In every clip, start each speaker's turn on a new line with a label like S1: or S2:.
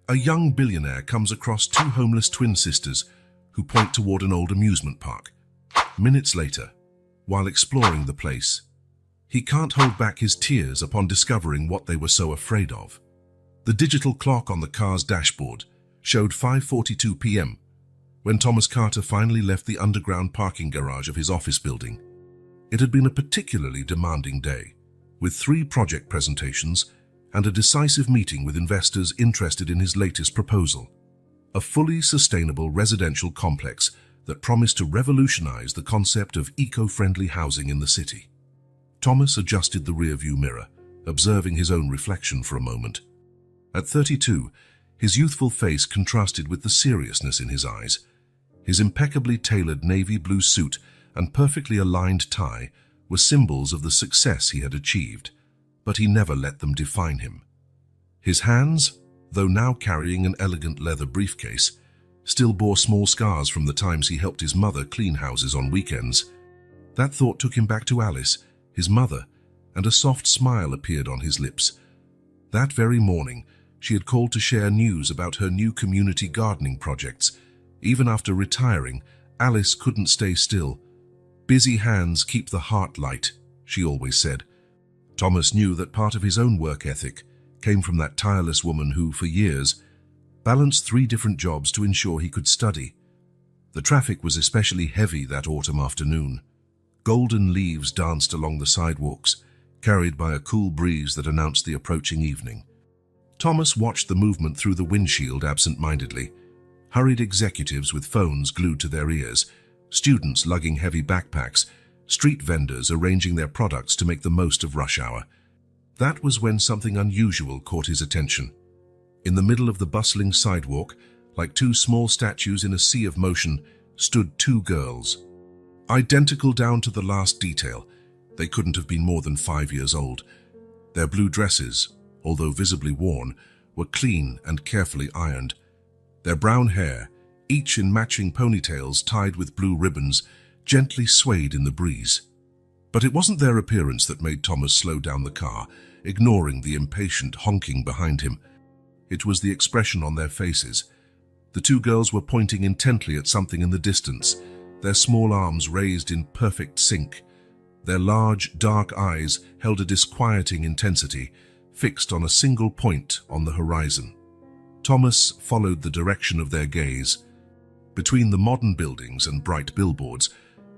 S1: A young billionaire comes across two homeless twin sisters who point toward an old amusement park. Minutes later, while exploring the place, he can't hold back his tears upon discovering what they were so afraid of. The digital clock on the car's dashboard showed 5:42 p.m. when Thomas Carter finally left the underground parking garage of his office building. It had been a particularly demanding day, with 3 project presentations and a decisive meeting with investors interested in his latest proposal, a fully sustainable residential complex that promised to revolutionize the concept of eco-friendly housing in the city. Thomas adjusted the rearview mirror, observing his own reflection for a moment. At 32, his youthful face contrasted with the seriousness in his eyes. His impeccably tailored navy blue suit and perfectly aligned tie were symbols of the success he had achieved, but he never let them define him. His hands, though now carrying an elegant leather briefcase, still bore small scars from the times he helped his mother clean houses on weekends. That thought took him back to Alice, his mother, and a soft smile appeared on his lips. That very morning, she had called to share news about her new community gardening projects. Even after retiring, Alice couldn't stay still. "Busy hands keep the heart light," she always said. Thomas knew that part of his own work ethic came from that tireless woman who, for years, balanced 3 different jobs to ensure he could study. The traffic was especially heavy that autumn afternoon. Golden leaves danced along the sidewalks, carried by a cool breeze that announced the approaching evening. Thomas watched the movement through the windshield absent-mindedly. Hurried executives with phones glued to their ears, students lugging heavy backpacks, street vendors arranging their products to make the most of rush hour. That was when something unusual caught his attention. In the middle of the bustling sidewalk, like 2 small statues in a sea of motion, stood 2 girls. Identical down to the last detail, they couldn't have been more than 5 years old. Their blue dresses, although visibly worn, were clean and carefully ironed. Their brown hair, each in matching ponytails tied with blue ribbons, gently swayed in the breeze. But it wasn't their appearance that made Thomas slow down the car, ignoring the impatient honking behind him. It was the expression on their faces. The 2 girls were pointing intently at something in the distance, their small arms raised in perfect sync. Their large, dark eyes held a disquieting intensity, fixed on a single point on the horizon. Thomas followed the direction of their gaze. Between the modern buildings and bright billboards,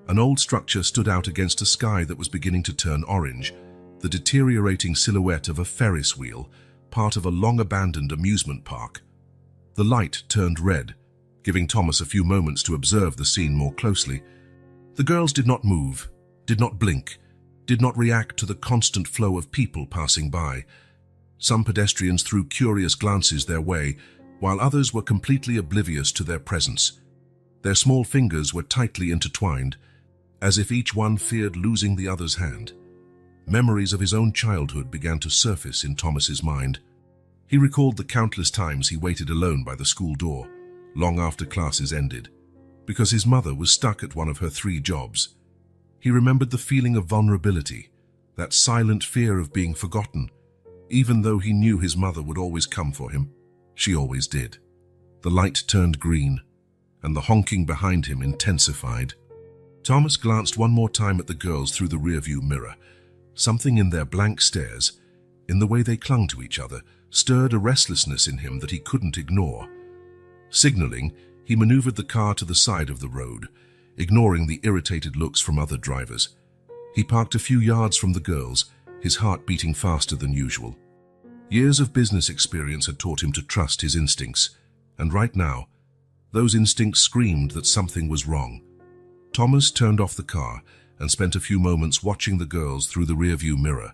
S1: an old structure stood out against a sky that was beginning to turn orange, the deteriorating silhouette of a Ferris wheel, part of a long-abandoned amusement park. The light turned red, giving Thomas a few moments to observe the scene more closely. The girls did not move, did not blink, did not react to the constant flow of people passing by. Some pedestrians threw curious glances their way, while others were completely oblivious to their presence. Their small fingers were tightly intertwined, as if each one feared losing the other's hand. Memories of his own childhood began to surface in Thomas's mind. He recalled the countless times he waited alone by the school door, long after classes ended, because his mother was stuck at one of her 3 jobs. He remembered the feeling of vulnerability, that silent fear of being forgotten, even though he knew his mother would always come for him. She always did. The light turned green, and the honking behind him intensified. Thomas glanced one more time at the girls through the rearview mirror. Something in their blank stares, in the way they clung to each other, stirred a restlessness in him that he couldn't ignore. Signaling, he maneuvered the car to the side of the road, ignoring the irritated looks from other drivers. He parked a few yards from the girls, his heart beating faster than usual. Years of business experience had taught him to trust his instincts, and right now, those instincts screamed that something was wrong. Thomas turned off the car and spent a few moments watching the girls through the rearview mirror.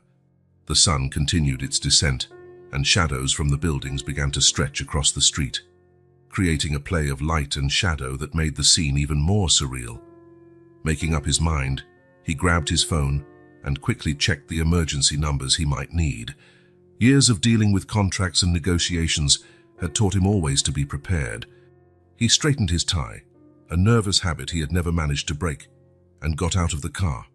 S1: The sun continued its descent, and shadows from the buildings began to stretch across the street, creating a play of light and shadow that made the scene even more surreal. Making up his mind, he grabbed his phone and quickly checked the emergency numbers he might need. Years of dealing with contracts and negotiations had taught him always to be prepared. He straightened his tie, a nervous habit he had never managed to break, and got out of the car.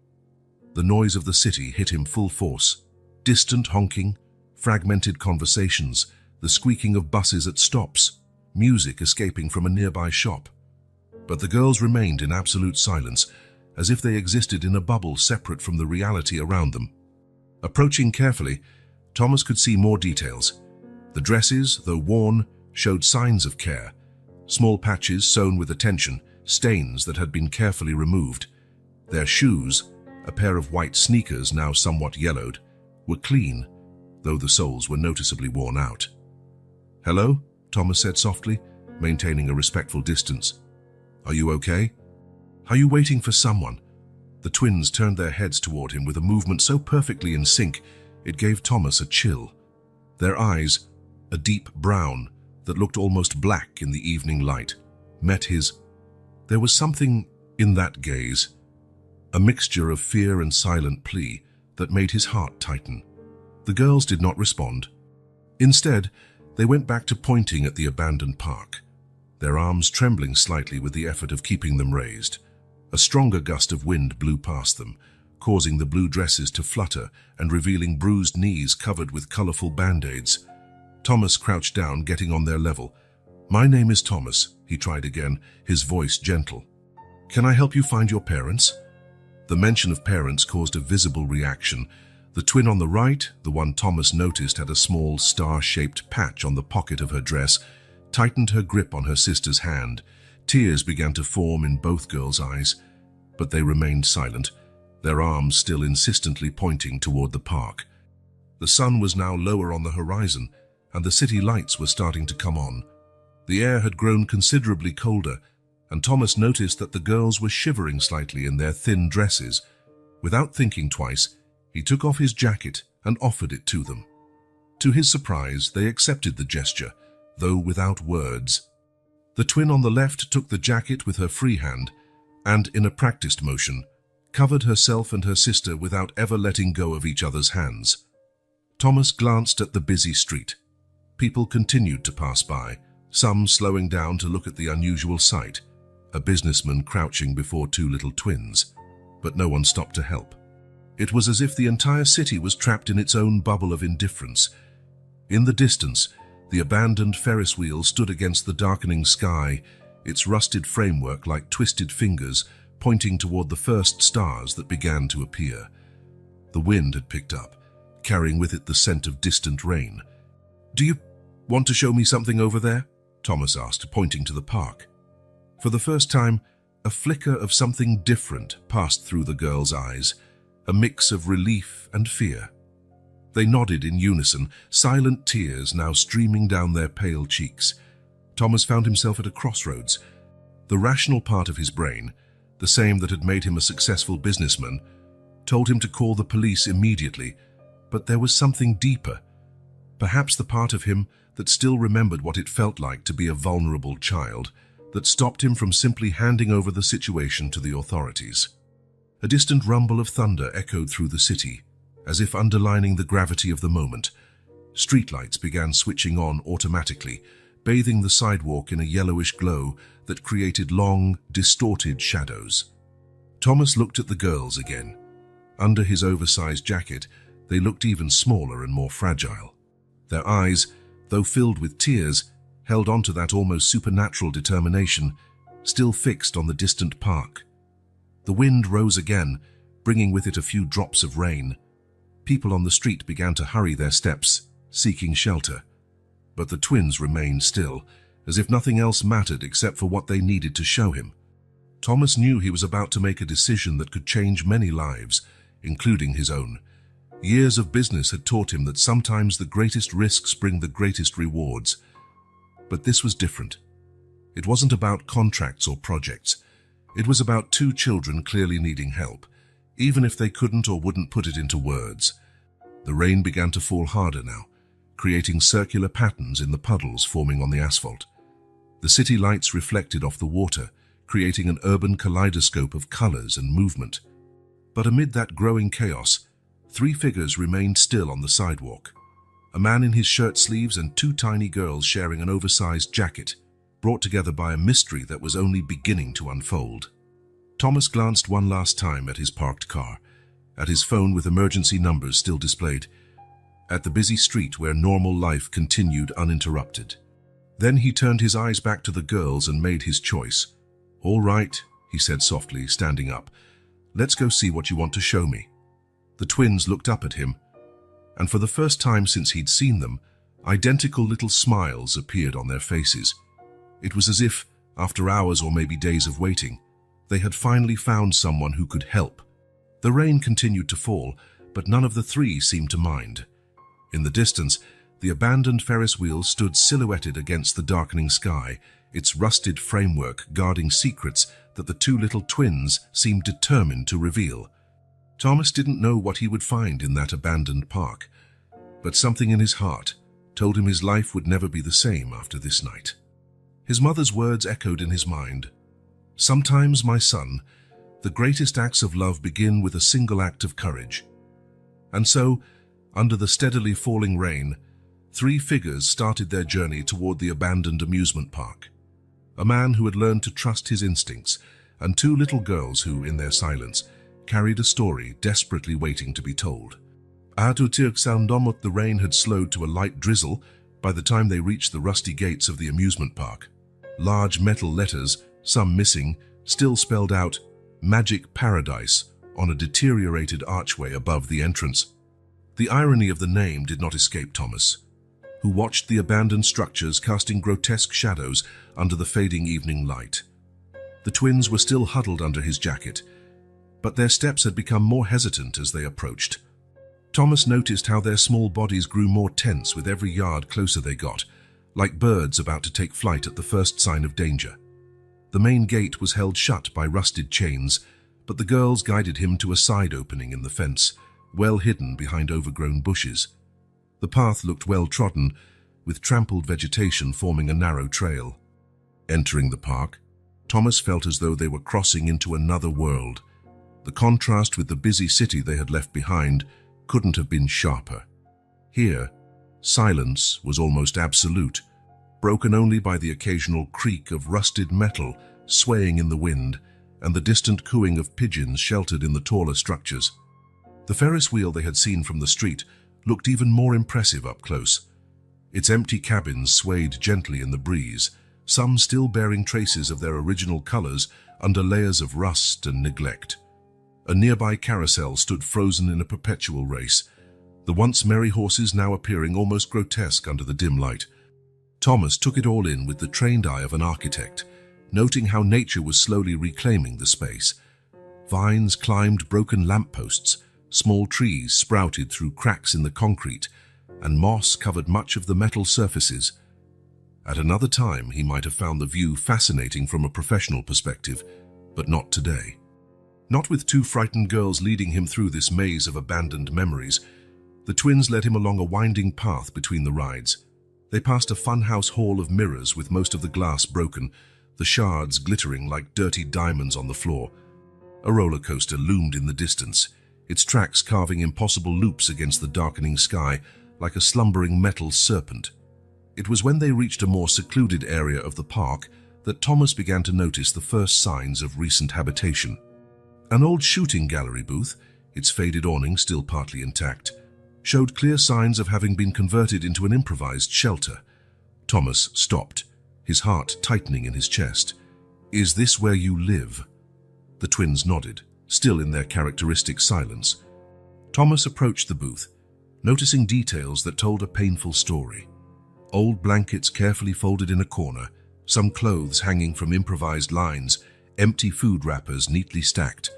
S1: The noise of the city hit him full force. Distant honking, fragmented conversations, the squeaking of buses at stops, music escaping from a nearby shop. But the girls remained in absolute silence, as if they existed in a bubble separate from the reality around them. Approaching carefully, Thomas could see more details. The dresses, though worn, showed signs of care. Small patches sewn with attention, stains that had been carefully removed. Their shoes, a pair of white sneakers now somewhat yellowed, were clean, though the soles were noticeably worn out. "Hello?" Thomas said softly, maintaining a respectful distance. "Are you okay? Are you waiting for someone?" The twins turned their heads toward him with a movement so perfectly in sync, it gave Thomas a chill. Their eyes, a deep brown that looked almost black in the evening light, met his. There was something in that gaze, a mixture of fear and silent plea that made his heart tighten. The girls did not respond. Instead, they went back to pointing at the abandoned park, their arms trembling slightly with the effort of keeping them raised. A stronger gust of wind blew past them, causing the blue dresses to flutter and revealing bruised knees covered with colorful band-aids. Thomas crouched down, getting on their level. "My name is Thomas," he tried again, his voice gentle. "Can I help you find your parents?" The mention of parents caused a visible reaction. The twin on the right, the one Thomas noticed had a small star-shaped patch on the pocket of her dress, tightened her grip on her sister's hand. Tears began to form in both girls' eyes, but they remained silent, their arms still insistently pointing toward the park. The sun was now lower on the horizon, and the city lights were starting to come on. The air had grown considerably colder, and Thomas noticed that the girls were shivering slightly in their thin dresses. Without thinking twice, he took off his jacket and offered it to them. To his surprise, they accepted the gesture, though without words. The twin on the left took the jacket with her free hand and, in a practiced motion, covered herself and her sister without ever letting go of each other's hands. Thomas glanced at the busy street. People continued to pass by, some slowing down to look at the unusual sight, a businessman crouching before two little twins, but no one stopped to help. It was as if the entire city was trapped in its own bubble of indifference. In the distance, the abandoned Ferris wheel stood against the darkening sky, its rusted framework like twisted fingers pointing toward the first stars that began to appear. The wind had picked up, carrying with it the scent of distant rain. "Do you want to show me something over there?" Thomas asked, pointing to the park. For the first time, a flicker of something different passed through the girls' eyes, a mix of relief and fear. They nodded in unison, silent tears now streaming down their pale cheeks. Thomas found himself at a crossroads. The rational part of his brain, the same that had made him a successful businessman, told him to call the police immediately, but there was something deeper. Perhaps the part of him that still remembered what it felt like to be a vulnerable child, that stopped him from simply handing over the situation to the authorities. A distant rumble of thunder echoed through the city, as if underlining the gravity of the moment. Streetlights began switching on automatically, bathing the sidewalk in a yellowish glow that created long, distorted shadows. Thomas looked at the girls again. Under his oversized jacket, they looked even smaller and more fragile. Their eyes, though filled with tears, held on to that almost supernatural determination, still fixed on the distant park. The wind rose again, bringing with it a few drops of rain. People on the street began to hurry their steps, seeking shelter. But the twins remained still, as if nothing else mattered except for what they needed to show him. Thomas knew he was about to make a decision that could change many lives, including his own. Years of business had taught him that sometimes the greatest risks bring the greatest rewards. But this was different. It wasn't about contracts or projects. It was about two children clearly needing help, even if they couldn't or wouldn't put it into words. The rain began to fall harder now, creating circular patterns in the puddles forming on the asphalt. The city lights reflected off the water, creating an urban kaleidoscope of colors and movement. But amid that growing chaos, three figures remained still on the sidewalk. A man in his shirt sleeves and two tiny girls sharing an oversized jacket, brought together by a mystery that was only beginning to unfold. Thomas glanced one last time at his parked car, at his phone with emergency numbers still displayed. at the busy street where normal life continued uninterrupted. Then he turned his eyes back to the girls and made his choice. "All right," he said softly, standing up. "Let's go see what you want to show me." The twins looked up at him, and for the first time since he'd seen them, identical little smiles appeared on their faces. It was as if, after hours or maybe days of waiting, they had finally found someone who could help. The rain continued to fall, but none of the three seemed to mind. In the distance, the abandoned Ferris wheel stood silhouetted against the darkening sky, its rusted framework guarding secrets that the two little twins seemed determined to reveal. Thomas didn't know what he would find in that abandoned park, but something in his heart told him his life would never be the same after this night. His mother's words echoed in his mind. "Sometimes, my son, the greatest acts of love begin with a single act of courage." And so, under the steadily falling rain, three figures started their journey toward the abandoned amusement park. A man who had learned to trust his instincts, and two little girls who, in their silence, carried a story desperately waiting to be told. The rain had slowed to a light drizzle by the time they reached the rusty gates of the amusement park. Large metal letters, some missing, still spelled out "Magic Paradise" on a deteriorated archway above the entrance. The irony of the name did not escape Thomas, who watched the abandoned structures casting grotesque shadows under the fading evening light. The twins were still huddled under his jacket, but their steps had become more hesitant as they approached. Thomas noticed how their small bodies grew more tense with every yard closer they got, like birds about to take flight at the first sign of danger. The main gate was held shut by rusted chains, but the girls guided him to a side opening in the fence, well hidden behind overgrown bushes. The path looked well trodden, with trampled vegetation forming a narrow trail. Entering the park, Thomas felt as though they were crossing into another world. The contrast with the busy city they had left behind couldn't have been sharper. Here, silence was almost absolute, broken only by the occasional creak of rusted metal swaying in the wind and the distant cooing of pigeons sheltered in the taller structures. The Ferris wheel they had seen from the street looked even more impressive up close. Its empty cabins swayed gently in the breeze, some still bearing traces of their original colors under layers of rust and neglect. A nearby carousel stood frozen in a perpetual race, the once merry horses now appearing almost grotesque under the dim light. Thomas took it all in with the trained eye of an architect, noting how nature was slowly reclaiming the space. Vines climbed broken lampposts, small trees sprouted through cracks in the concrete, and moss covered much of the metal surfaces. At another time, he might have found the view fascinating from a professional perspective, but not today. Not with two frightened girls leading him through this maze of abandoned memories. The twins led him along a winding path between the rides. They passed a funhouse hall of mirrors with most of the glass broken, the shards glittering like dirty diamonds on the floor. A roller coaster loomed in the distance, its tracks carving impossible loops against the darkening sky like a slumbering metal serpent. It was when they reached a more secluded area of the park that Thomas began to notice the first signs of recent habitation. An old shooting gallery booth, its faded awning still partly intact, showed clear signs of having been converted into an improvised shelter. Thomas stopped, his heart tightening in his chest. "Is this where you live?" The twins nodded, still in their characteristic silence. Thomas approached the booth, noticing details that told a painful story. Old blankets carefully folded in a corner, some clothes hanging from improvised lines, empty food wrappers neatly stacked.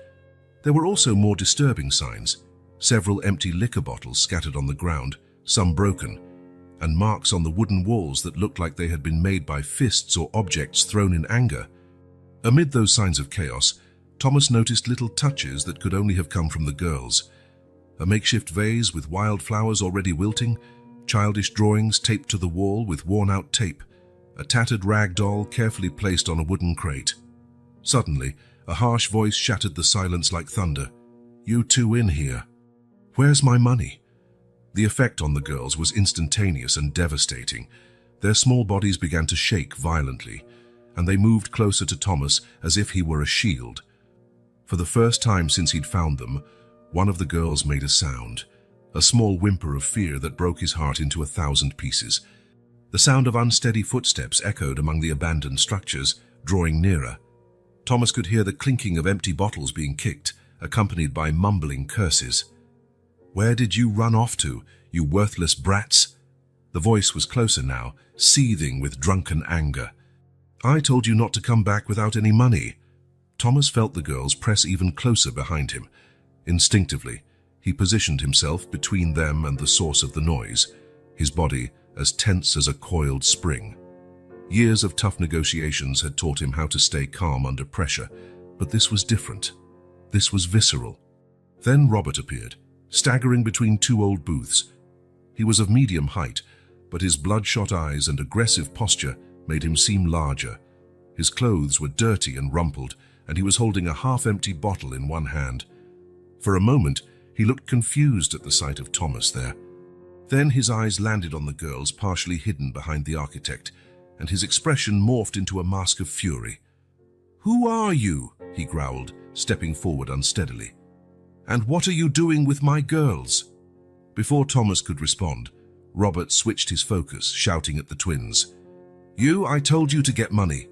S1: There were also more disturbing signs, several empty liquor bottles scattered on the ground, some broken, and marks on the wooden walls that looked like they had been made by fists or objects thrown in anger. Amid those signs of chaos, Thomas noticed little touches that could only have come from the girls. A makeshift vase with wildflowers already wilting, childish drawings taped to the wall with worn-out tape, a tattered rag doll carefully placed on a wooden crate. Suddenly, a harsh voice shattered the silence like thunder. "You two in here. Where's my money?" The effect on the girls was instantaneous and devastating. Their small bodies began to shake violently, and they moved closer to Thomas as if he were a shield. For the first time since he'd found them, one of the girls made a sound, a small whimper of fear that broke his heart into 1,000 pieces. The sound of unsteady footsteps echoed among the abandoned structures, drawing nearer. Thomas could hear the clinking of empty bottles being kicked, accompanied by mumbling curses. "Where did you run off to, you worthless brats?" The voice was closer now, seething with drunken anger. "I told you not to come back without any money." Thomas felt the girls press even closer behind him. Instinctively, he positioned himself between them and the source of the noise, his body as tense as a coiled spring. Years of tough negotiations had taught him how to stay calm under pressure, but this was different. This was visceral. Then Robert appeared, staggering between two old booths. He was of medium height, but his bloodshot eyes and aggressive posture made him seem larger. His clothes were dirty and rumpled, and he was holding a half-empty bottle in one hand. For a moment, he looked confused at the sight of Thomas there. Then his eyes landed on the girls partially hidden behind the architect, and his expression morphed into a mask of fury. "Who are you?" he growled, stepping forward unsteadily. "And what are you doing with my girls?" Before Thomas could respond, Robert switched his focus, shouting at the twins. "You, I told you to get money.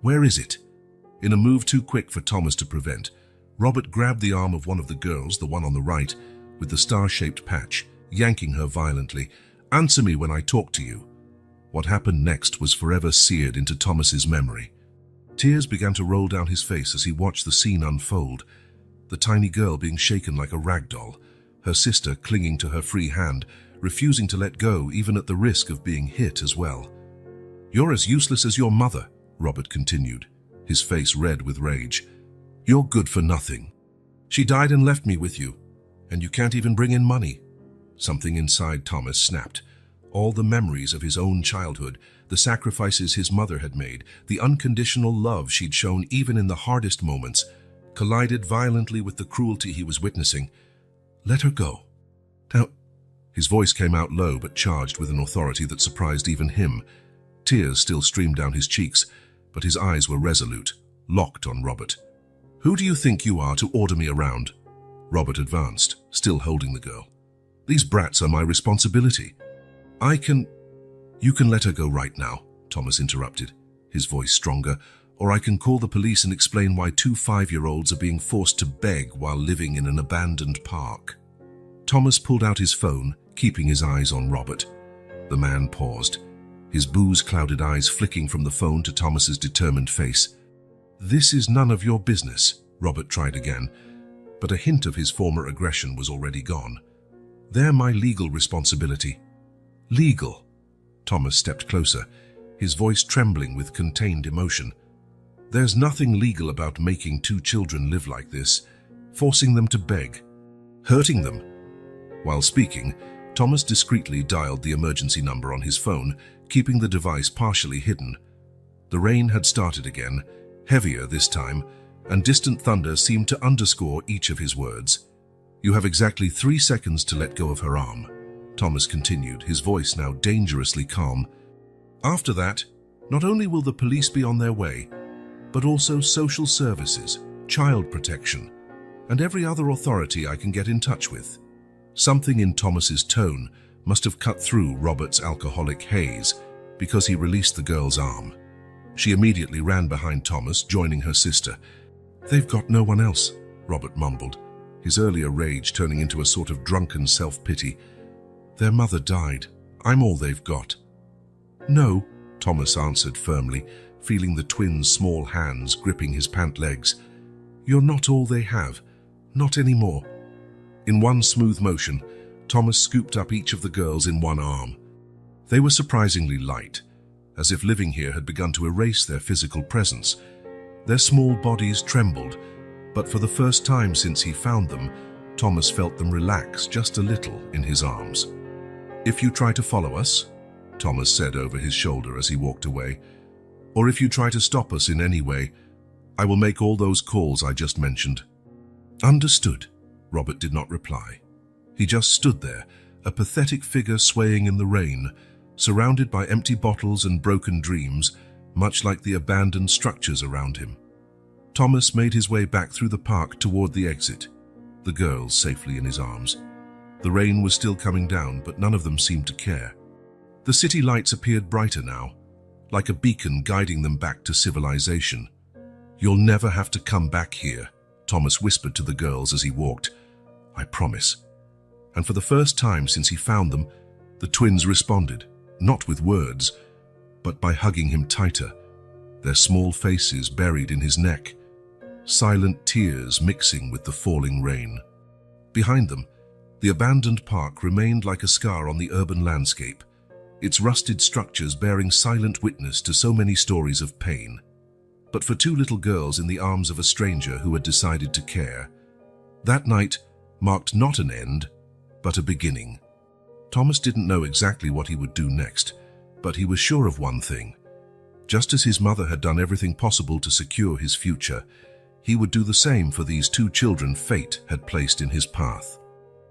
S1: Where is it?" In a move too quick for Thomas to prevent, Robert grabbed the arm of one of the girls, the one on the right, with the star-shaped patch, yanking her violently. "Answer me when I talk to you." What happened next was forever seared into Thomas's memory. Tears began to roll down his face as he watched the scene unfold. The tiny girl being shaken like a rag doll, her sister clinging to her free hand, refusing to let go even at the risk of being hit as well. "You're as useless as your mother," Robert continued, his face red with rage. "You're good for nothing. She died and left me with you, and you can't even bring in money." Something inside Thomas snapped. All the memories of his own childhood, the sacrifices his mother had made, the unconditional love she'd shown even in the hardest moments, collided violently with the cruelty he was witnessing. "Let her go. Now," his voice came out low but charged with an authority that surprised even him. Tears still streamed down his cheeks, but his eyes were resolute, locked on Robert. "Who do you think you are to order me around?" Robert advanced, still holding the girl. "These brats are my responsibility. You can let her go right now," Thomas interrupted, his voice stronger, "or I can call the police and explain why 2 5-year-olds are being forced to beg while living in an abandoned park." Thomas pulled out his phone, keeping his eyes on Robert. The man paused, his booze-clouded eyes flicking from the phone to Thomas's determined face. "This is none of your business," Robert tried again, but a hint of his former aggression was already gone. "They're my legal responsibility." "Legal?" Thomas stepped closer, his voice trembling with contained emotion. "There's nothing legal about making 2 children live like this, forcing them to beg, hurting them." While speaking, Thomas discreetly dialed the emergency number on his phone, keeping the device partially hidden. The rain had started again, heavier this time, and distant thunder seemed to underscore each of his words. "You have exactly 3 seconds to let go of her arm," Thomas continued, his voice now dangerously calm. "After that, not only will the police be on their way, but also social services, child protection, and every other authority I can get in touch with." Something in Thomas's tone must have cut through Robert's alcoholic haze, because he released the girl's arm. She immediately ran behind Thomas, joining her sister. "They've got no one else," Robert mumbled, his earlier rage turning into a sort of drunken self-pity. "Their mother died. I'm all they've got." "No," Thomas answered firmly, feeling the twins' small hands gripping his pant legs. "You're not all they have. Not anymore." In one smooth motion, Thomas scooped up each of the girls in one arm. They were surprisingly light, as if living here had begun to erase their physical presence. Their small bodies trembled, but for the first time since he found them, Thomas felt them relax just a little in his arms. "If you try to follow us," Thomas said over his shoulder as he walked away, "or if you try to stop us in any way, I will make all those calls I just mentioned." "Understood," Robert did not reply. He just stood there, a pathetic figure swaying in the rain, surrounded by empty bottles and broken dreams, much like the abandoned structures around him. Thomas made his way back through the park toward the exit, the girls safely in his arms. The rain was still coming down, but none of them seemed to care. The city lights appeared brighter now, like a beacon guiding them back to civilization. "You'll never have to come back here," Thomas whispered to the girls as he walked. "I promise." And for the first time since he found them, the twins responded, not with words, but by hugging him tighter, their small faces buried in his neck, silent tears mixing with the falling rain. Behind them, the abandoned park remained like a scar on the urban landscape, its rusted structures bearing silent witness to so many stories of pain. But for two little girls in the arms of a stranger who had decided to care, that night marked not an end, but a beginning. Thomas didn't know exactly what he would do next, but he was sure of one thing. Just as his mother had done everything possible to secure his future, he would do the same for these two children fate had placed in his path.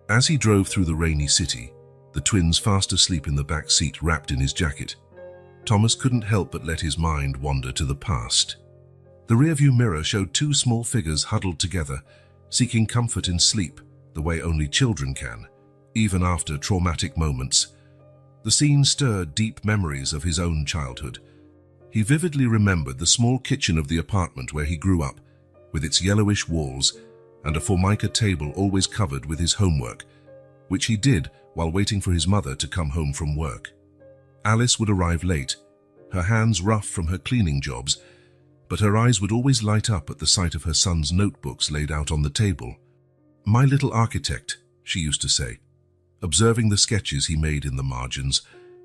S1: As he drove through the rainy city, the twins fast asleep in the back seat wrapped in his jacket, Thomas couldn't help but let his mind wander to the past. The rearview mirror showed two small figures huddled together, seeking comfort in sleep the way only children can, even after traumatic moments. The scene stirred deep memories of his own childhood. He vividly remembered the small kitchen of the apartment where he grew up, with its yellowish walls and a formica table always covered with his homework, which he did while waiting for his mother to come home from work. Alice would arrive late, her hands rough from her cleaning jobs, but her eyes would always light up at the sight of her son's notebooks laid out on the table. "My little architect," she used to say, observing the sketches he made in the margins,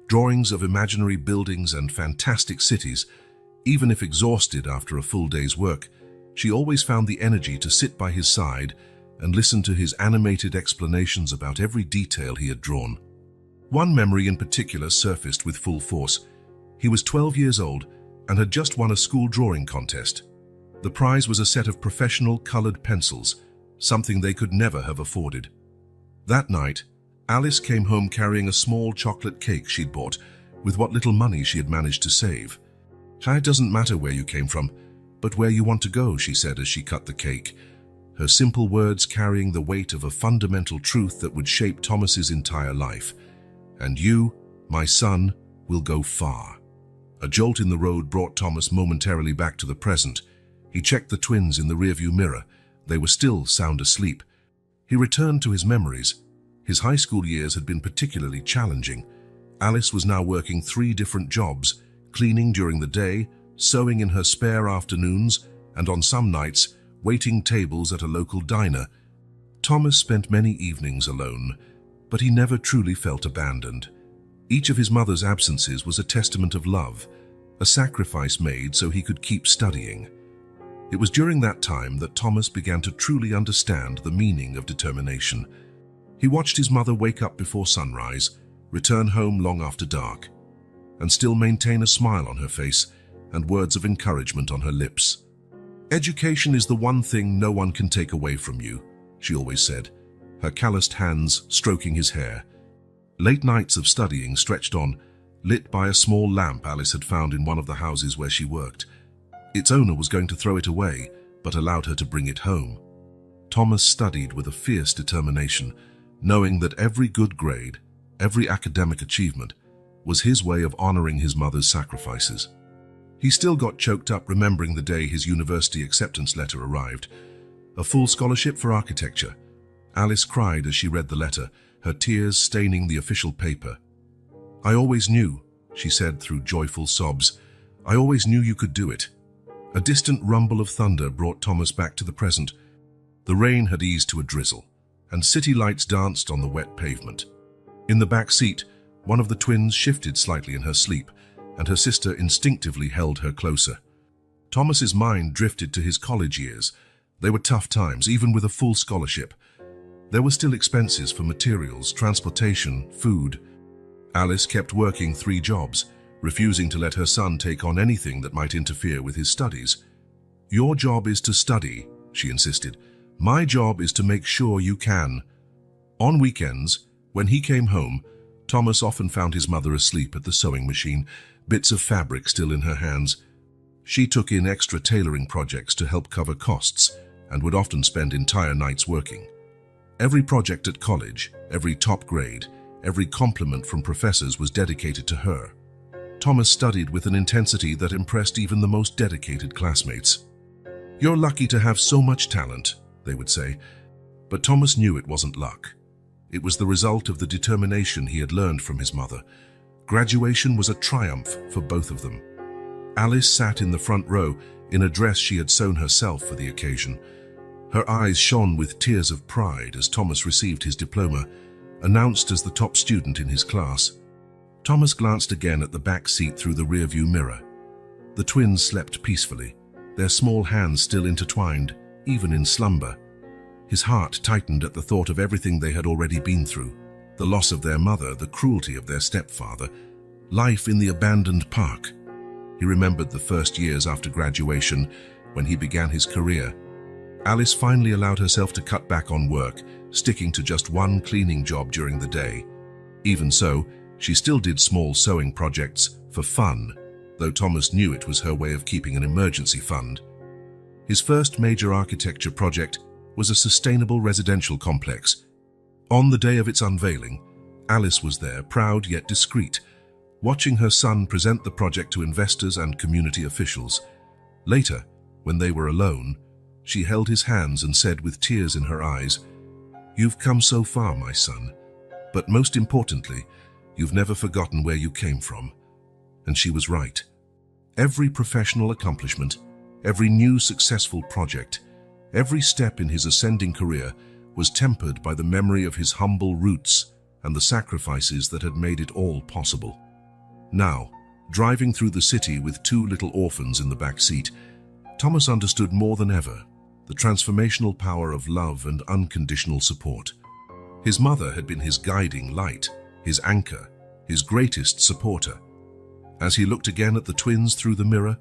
S1: drawings of imaginary buildings and fantastic cities. Even if exhausted after a full day's work, she always found the energy to sit by his side and listen to his animated explanations about every detail he had drawn. One memory in particular surfaced with full force. He was 12 years old and had just won a school drawing contest. The prize was a set of professional colored pencils, something they could never have afforded. That night, Alice came home carrying a small chocolate cake she'd bought with what little money she had managed to save. "It doesn't matter where you came from, but where you want to go," she said as she cut the cake, her simple words carrying the weight of a fundamental truth that would shape Thomas's entire life. "And you, my son, will go far." A jolt in the road brought Thomas momentarily back to the present. He checked the twins in the rearview mirror. They were still sound asleep. He returned to his memories. His high school years had been particularly challenging. Alice was now working 3 different jobs, cleaning during the day, sewing in her spare afternoons, and on some nights, waiting tables at a local diner. Thomas spent many evenings alone, but he never truly felt abandoned. Each of his mother's absences was a testament of love, a sacrifice made so he could keep studying. It was during that time that Thomas began to truly understand the meaning of determination. He watched his mother wake up before sunrise, return home long after dark, and still maintain a smile on her face and words of encouragement on her lips. "Education is the one thing no one can take away from you," she always said, her calloused hands stroking his hair. Late nights of studying stretched on, lit by a small lamp Alice had found in one of the houses where she worked. Its owner was going to throw it away, but allowed her to bring it home. Thomas studied with a fierce determination, knowing that every good grade, every academic achievement, was his way of honoring his mother's sacrifices. He still got choked up remembering the day his university acceptance letter arrived. A full scholarship for architecture. Alice cried as she read the letter, her tears staining the official paper. "I always knew," she said through joyful sobs. "I always knew you could do it." A distant rumble of thunder brought Thomas back to the present. The rain had eased to a drizzle, and city lights danced on the wet pavement. In the back seat, one of the twins shifted slightly in her sleep, and her sister instinctively held her closer. Thomas's mind drifted to his college years. They were tough times, even with a full scholarship. There were still expenses for materials, transportation, food. Alice kept working 3 jobs, refusing to let her son take on anything that might interfere with his studies. "Your job is to study," she insisted. "My job is to make sure you can." On weekends, when he came home, Thomas often found his mother asleep at the sewing machine, bits of fabric still in her hands. She took in extra tailoring projects to help cover costs and would often spend entire nights working. Every project at college, every top grade, every compliment from professors was dedicated to her. Thomas studied with an intensity that impressed even the most dedicated classmates. "You're lucky to have so much talent," they would say. But Thomas knew it wasn't luck. It was the result of the determination he had learned from his mother. Graduation was a triumph for both of them. Alice sat in the front row in a dress she had sewn herself for the occasion. Her eyes shone with tears of pride as Thomas received his diploma, announced as the top student in his class. Thomas glanced again at the back seat through the rearview mirror. The twins slept peacefully, their small hands still intertwined, even in slumber. His heart tightened at the thought of everything they had already been through: the loss of their mother, the cruelty of their stepfather, life in the abandoned park. He remembered the first years after graduation, when he began his career. Alice finally allowed herself to cut back on work, sticking to just one cleaning job during the day. Even so, she still did small sewing projects for fun, though Thomas knew it was her way of keeping an emergency fund. His first major architecture project was a sustainable residential complex. On the day of its unveiling, Alice was there, proud yet discreet, watching her son present the project to investors and community officials. Later, when they were alone, she held his hands and said with tears in her eyes, "You've come so far, my son, but most importantly, you've never forgotten where you came from." And she was right. Every professional accomplishment, every new successful project, every step in his ascending career was tempered by the memory of his humble roots and the sacrifices that had made it all possible. Now, driving through the city with two little orphans in the back seat, Thomas understood more than ever the transformational power of love and unconditional support. His mother had been his guiding light, his anchor, his greatest supporter. As he looked again at the twins through the mirror,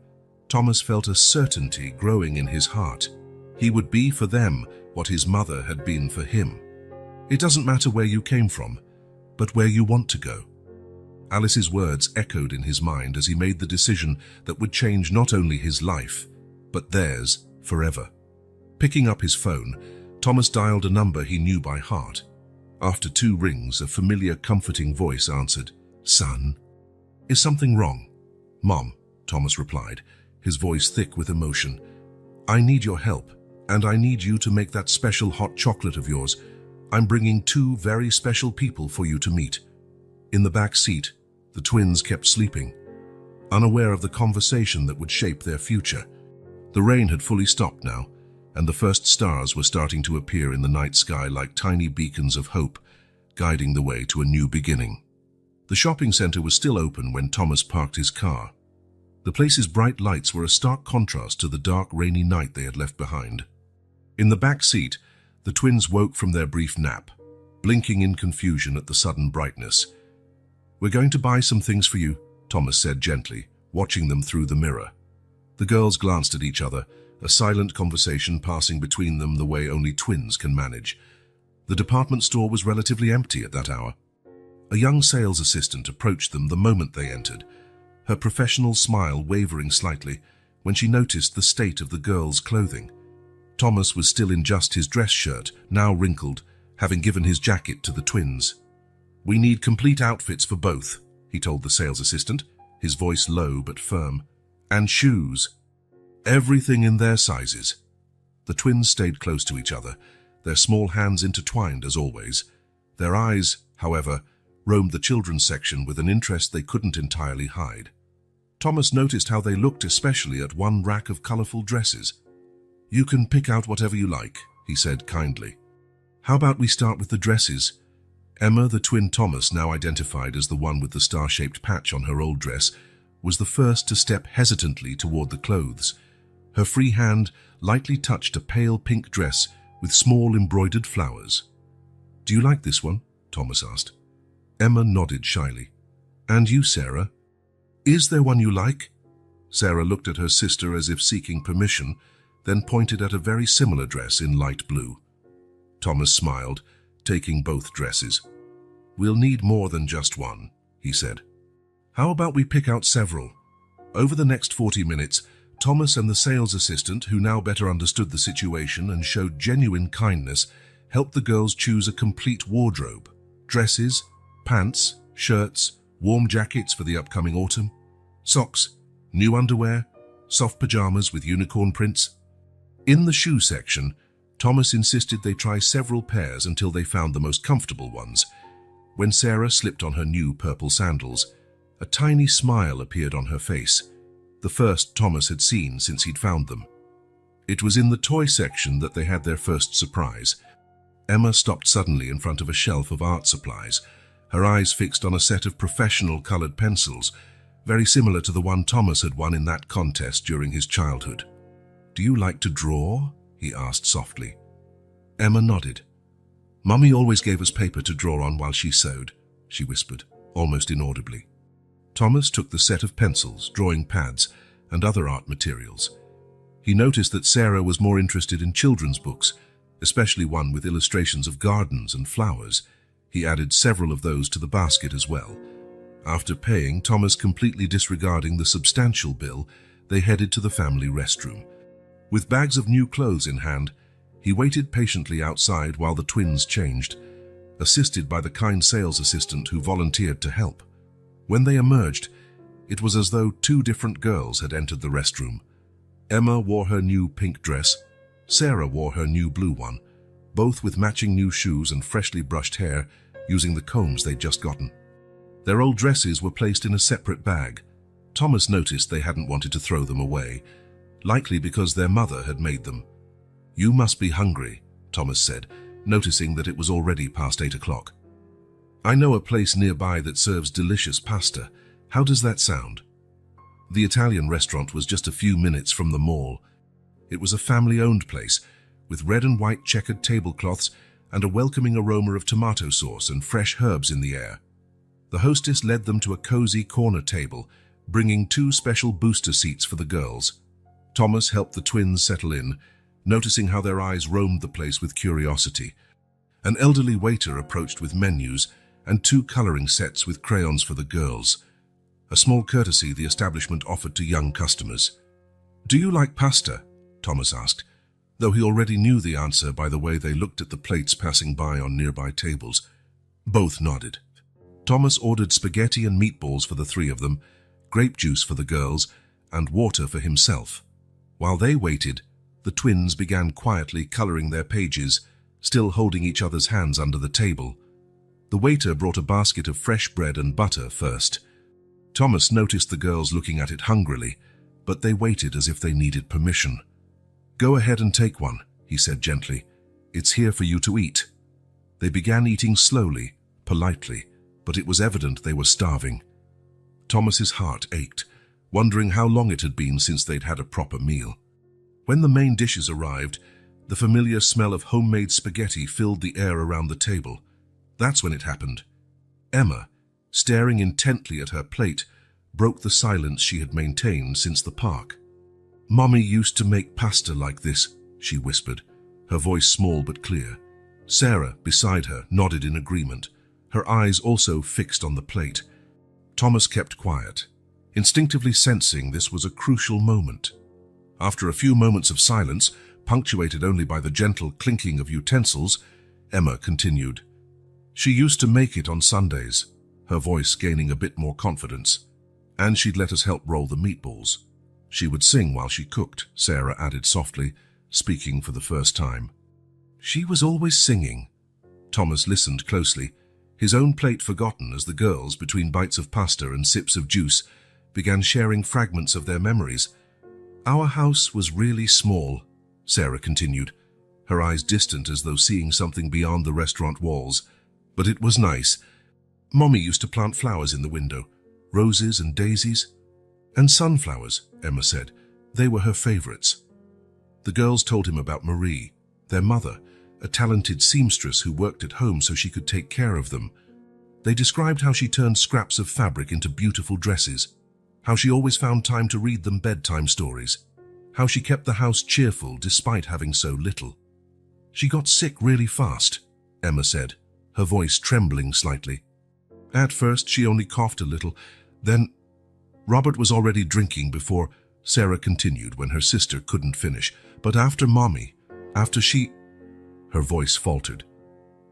S1: Thomas felt a certainty growing in his heart. He would be for them what his mother had been for him. It doesn't matter where you came from, but where you want to go. Alice's words echoed in his mind as he made the decision that would change not only his life, but theirs forever. Picking up his phone, Thomas dialed a number he knew by heart. After 2 rings, a familiar, comforting voice answered. "Son, is something wrong?" "Mom," Thomas replied, his voice thick with emotion. "I need your help, and I need you to make that special hot chocolate of yours. I'm bringing 2 very special people for you to meet." In the back seat, the twins kept sleeping, unaware of the conversation that would shape their future. The rain had fully stopped now, and the first stars were starting to appear in the night sky like tiny beacons of hope, guiding the way to a new beginning. The shopping center was still open when Thomas parked his car. The place's bright lights were a stark contrast to the dark, rainy night they had left behind. In the back seat, the twins woke from their brief nap, blinking in confusion at the sudden brightness. "We're going to buy some things for you," Thomas said gently, watching them through the mirror. The girls glanced at each other, a silent conversation passing between them the way only twins can manage. The department store was relatively empty at that hour. A young sales assistant approached them the moment they entered, her professional smile wavering slightly when she noticed the state of the girls' clothing. Thomas was still in just his dress shirt, now wrinkled, having given his jacket to the twins. "We need complete outfits for both," he told the sales assistant, his voice low but firm. "And shoes. Everything in their sizes." The twins stayed close to each other, their small hands intertwined as always. Their eyes, however, roamed the children's section with an interest they couldn't entirely hide. Thomas noticed how they looked, especially at one rack of colorful dresses. "You can pick out whatever you like," he said kindly. "How about we start with the dresses?" Emma, the twin Thomas now identified as the one with the star-shaped patch on her old dress, was the first to step hesitantly toward the clothes. Her free hand lightly touched a pale pink dress with small embroidered flowers. "Do you like this one?" Thomas asked. Emma nodded shyly. "And you, Sarah? Is there one you like?" Sarah looked at her sister as if seeking permission, then pointed at a very similar dress in light blue. Thomas smiled, taking both dresses. "We'll need more than just one," he said. "How about we pick out several?" Over the next 40 minutes, Thomas and the sales assistant, who now better understood the situation and showed genuine kindness, helped the girls choose a complete wardrobe: dresses, pants, shirts, warm jackets for the upcoming autumn, socks, new underwear, soft pajamas with unicorn prints. In the shoe section, Thomas insisted they try several pairs until they found the most comfortable ones. When Sarah slipped on her new purple sandals, a tiny smile appeared on her face, the first Thomas had seen since he'd found them. It was in the toy section that they had their first surprise. Emma stopped suddenly in front of a shelf of art supplies, her eyes fixed on a set of professional colored pencils, very similar to the one Thomas had won in that contest during his childhood. "Do you like to draw?" he asked softly. Emma nodded. "Mummy always gave us paper to draw on while she sewed," she whispered, almost inaudibly. Thomas took the set of pencils, drawing pads, and other art materials. He noticed that Sarah was more interested in children's books, especially one with illustrations of gardens and flowers. He added several of those to the basket as well. After paying, Thomas completely disregarding the substantial bill, they headed to the family restroom. With bags of new clothes in hand, he waited patiently outside while the twins changed, assisted by the kind sales assistant who volunteered to help. When they emerged, it was as though two different girls had entered the restroom. Emma wore her new pink dress, Sarah wore her new blue one, both with matching new shoes and freshly brushed hair, using the combs they'd just gotten. Their old dresses were placed in a separate bag. Thomas noticed they hadn't wanted to throw them away, likely because their mother had made them. "You must be hungry," Thomas said, noticing that it was already past 8 o'clock. "I know a place nearby that serves delicious pasta. How does that sound?" The Italian restaurant was just a few minutes from the mall. It was a family-owned place, with red and white checkered tablecloths and a welcoming aroma of tomato sauce and fresh herbs in the air. The hostess led them to a cozy corner table, bringing 2 special booster seats for the girls. Thomas helped the twins settle in, noticing how their eyes roamed the place with curiosity. An elderly waiter approached with menus and 2 coloring sets with crayons for the girls, a small courtesy the establishment offered to young customers. "Do you like pasta?" Thomas asked, though he already knew the answer by the way they looked at the plates passing by on nearby tables. Both nodded. Thomas ordered spaghetti and meatballs for the 3 of them, grape juice for the girls, and water for himself. While they waited, the twins began quietly coloring their pages, still holding each other's hands under the table. The waiter brought a basket of fresh bread and butter first. Thomas noticed the girls looking at it hungrily, but they waited as if they needed permission. "Go ahead and take one," he said gently. "It's here for you to eat." They began eating slowly, politely, but it was evident they were starving. Thomas's heart ached, wondering how long it had been since they'd had a proper meal. When the main dishes arrived, the familiar smell of homemade spaghetti filled the air around the table. That's when it happened. Emma, staring intently at her plate, broke the silence she had maintained since the park. "Mommy used to make pasta like this," she whispered, her voice small but clear. Sarah, beside her, nodded in agreement, her eyes also fixed on the plate. Thomas kept quiet, instinctively sensing this was a crucial moment. After a few moments of silence, punctuated only by the gentle clinking of utensils, Emma continued. "She used to make it on Sundays," her voice gaining a bit more confidence, "and she'd let us help roll the meatballs. She would sing while she cooked," Sarah added softly, speaking for the first time. "She was always singing." Thomas listened closely, his own plate forgotten as the girls, between bites of pasta and sips of juice, began sharing fragments of their memories. "Our house was really small," Sarah continued, her eyes distant as though seeing something beyond the restaurant walls. "But it was nice. Mommy used to plant flowers in the window, roses and daisies. And sunflowers," Emma said. "They were her favorites." The girls told him about Marie, their mother, a talented seamstress who worked at home so she could take care of them. They described how she turned scraps of fabric into beautiful dresses, how she always found time to read them bedtime stories, how she kept the house cheerful despite having so little. "She got sick really fast," Emma said, her voice trembling slightly. "At first she only coughed a little, then—" Robert was already drinking before Sarah continued when her sister couldn't finish. "But after Mommy, after she—" Her voice faltered.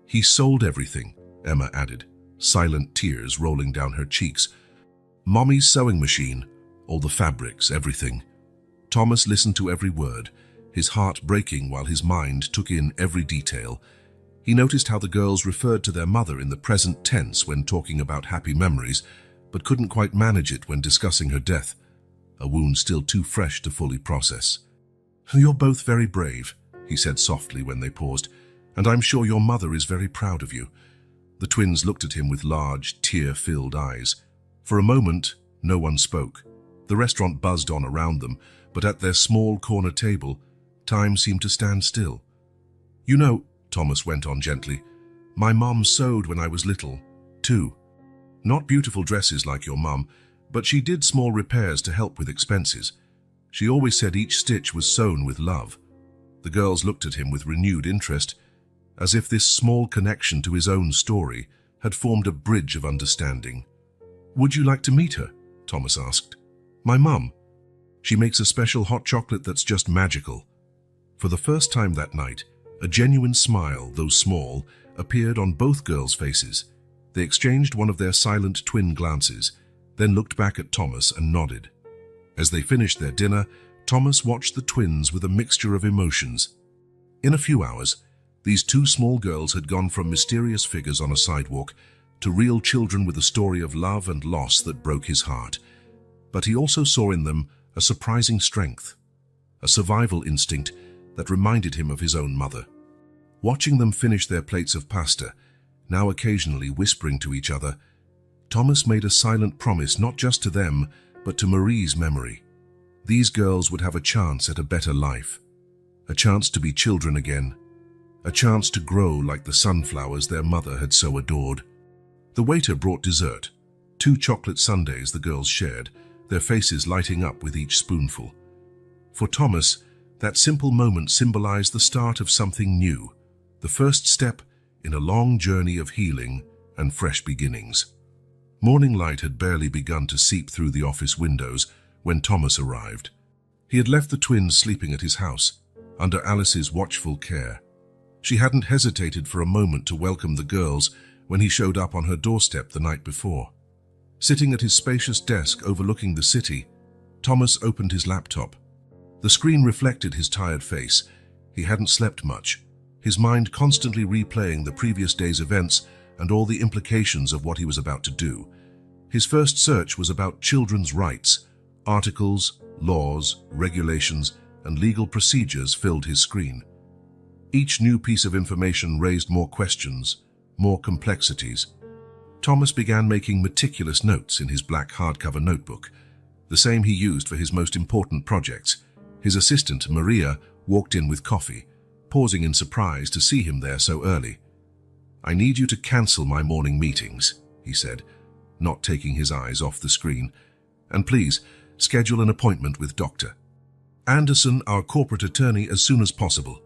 S1: He sold everything, Emma added, silent tears rolling down her cheeks. Mommy's sewing machine, all the fabrics, everything. Thomas listened to every word, his heart breaking while his mind took in every detail. He noticed how the girls referred to their mother in the present tense when talking about happy memories, but couldn't quite manage it when discussing her death, a wound still too fresh to fully process. "You're both very brave," he said softly when they paused, "and I'm sure your mother is very proud of you." The twins looked at him with large, tear-filled eyes. For a moment, no one spoke. The restaurant buzzed on around them, but at their small corner table, time seemed to stand still. "You know," Thomas went on gently, "my mom sewed when I was little, too. Not beautiful dresses like your mum, but she did small repairs to help with expenses. She always said each stitch was sewn with love." The girls looked at him with renewed interest, as if this small connection to his own story had formed a bridge of understanding. "Would you like to meet her?" Thomas asked. "My mum. She makes a special hot chocolate that's just magical." For the first time that night, a genuine smile, though small, appeared on both girls' faces. They exchanged one of their silent twin glances, then looked back at Thomas and nodded. As they finished their dinner, Thomas watched the twins with a mixture of emotions. In a few hours, these two small girls had gone from mysterious figures on a sidewalk to real children with a story of love and loss that broke his heart. But he also saw in them a surprising strength, a survival instinct that reminded him of his own mother. Watching them finish their plates of pasta, now occasionally whispering to each other, Thomas made a silent promise not just to them, but to Marie's memory. These girls would have a chance at a better life, a chance to be children again, a chance to grow like the sunflowers their mother had so adored. The waiter brought dessert, 2 chocolate sundaes the girls shared, their faces lighting up with each spoonful. For Thomas, that simple moment symbolized the start of something new, the first step in a long journey of healing and fresh beginnings. Morning light had barely begun to seep through the office windows when Thomas arrived. He had left the twins sleeping at his house, under Alice's watchful care. She hadn't hesitated for a moment to welcome the girls when he showed up on her doorstep the night before. Sitting at his spacious desk overlooking the city, Thomas opened his laptop. The screen reflected his tired face. He hadn't slept much, his mind constantly replaying the previous day's events and all the implications of what he was about to do. His first search was about children's rights. Articles, laws, regulations, and legal procedures filled his screen. Each new piece of information raised more questions, more complexities. Thomas began making meticulous notes in his black hardcover notebook, the same he used for his most important projects. His assistant, Maria, walked in with coffee, pausing in surprise to see him there so early. "I need you to cancel my morning meetings," he said, not taking his eyes off the screen. "And please, schedule an appointment with Dr. Anderson, our corporate attorney, as soon as possible."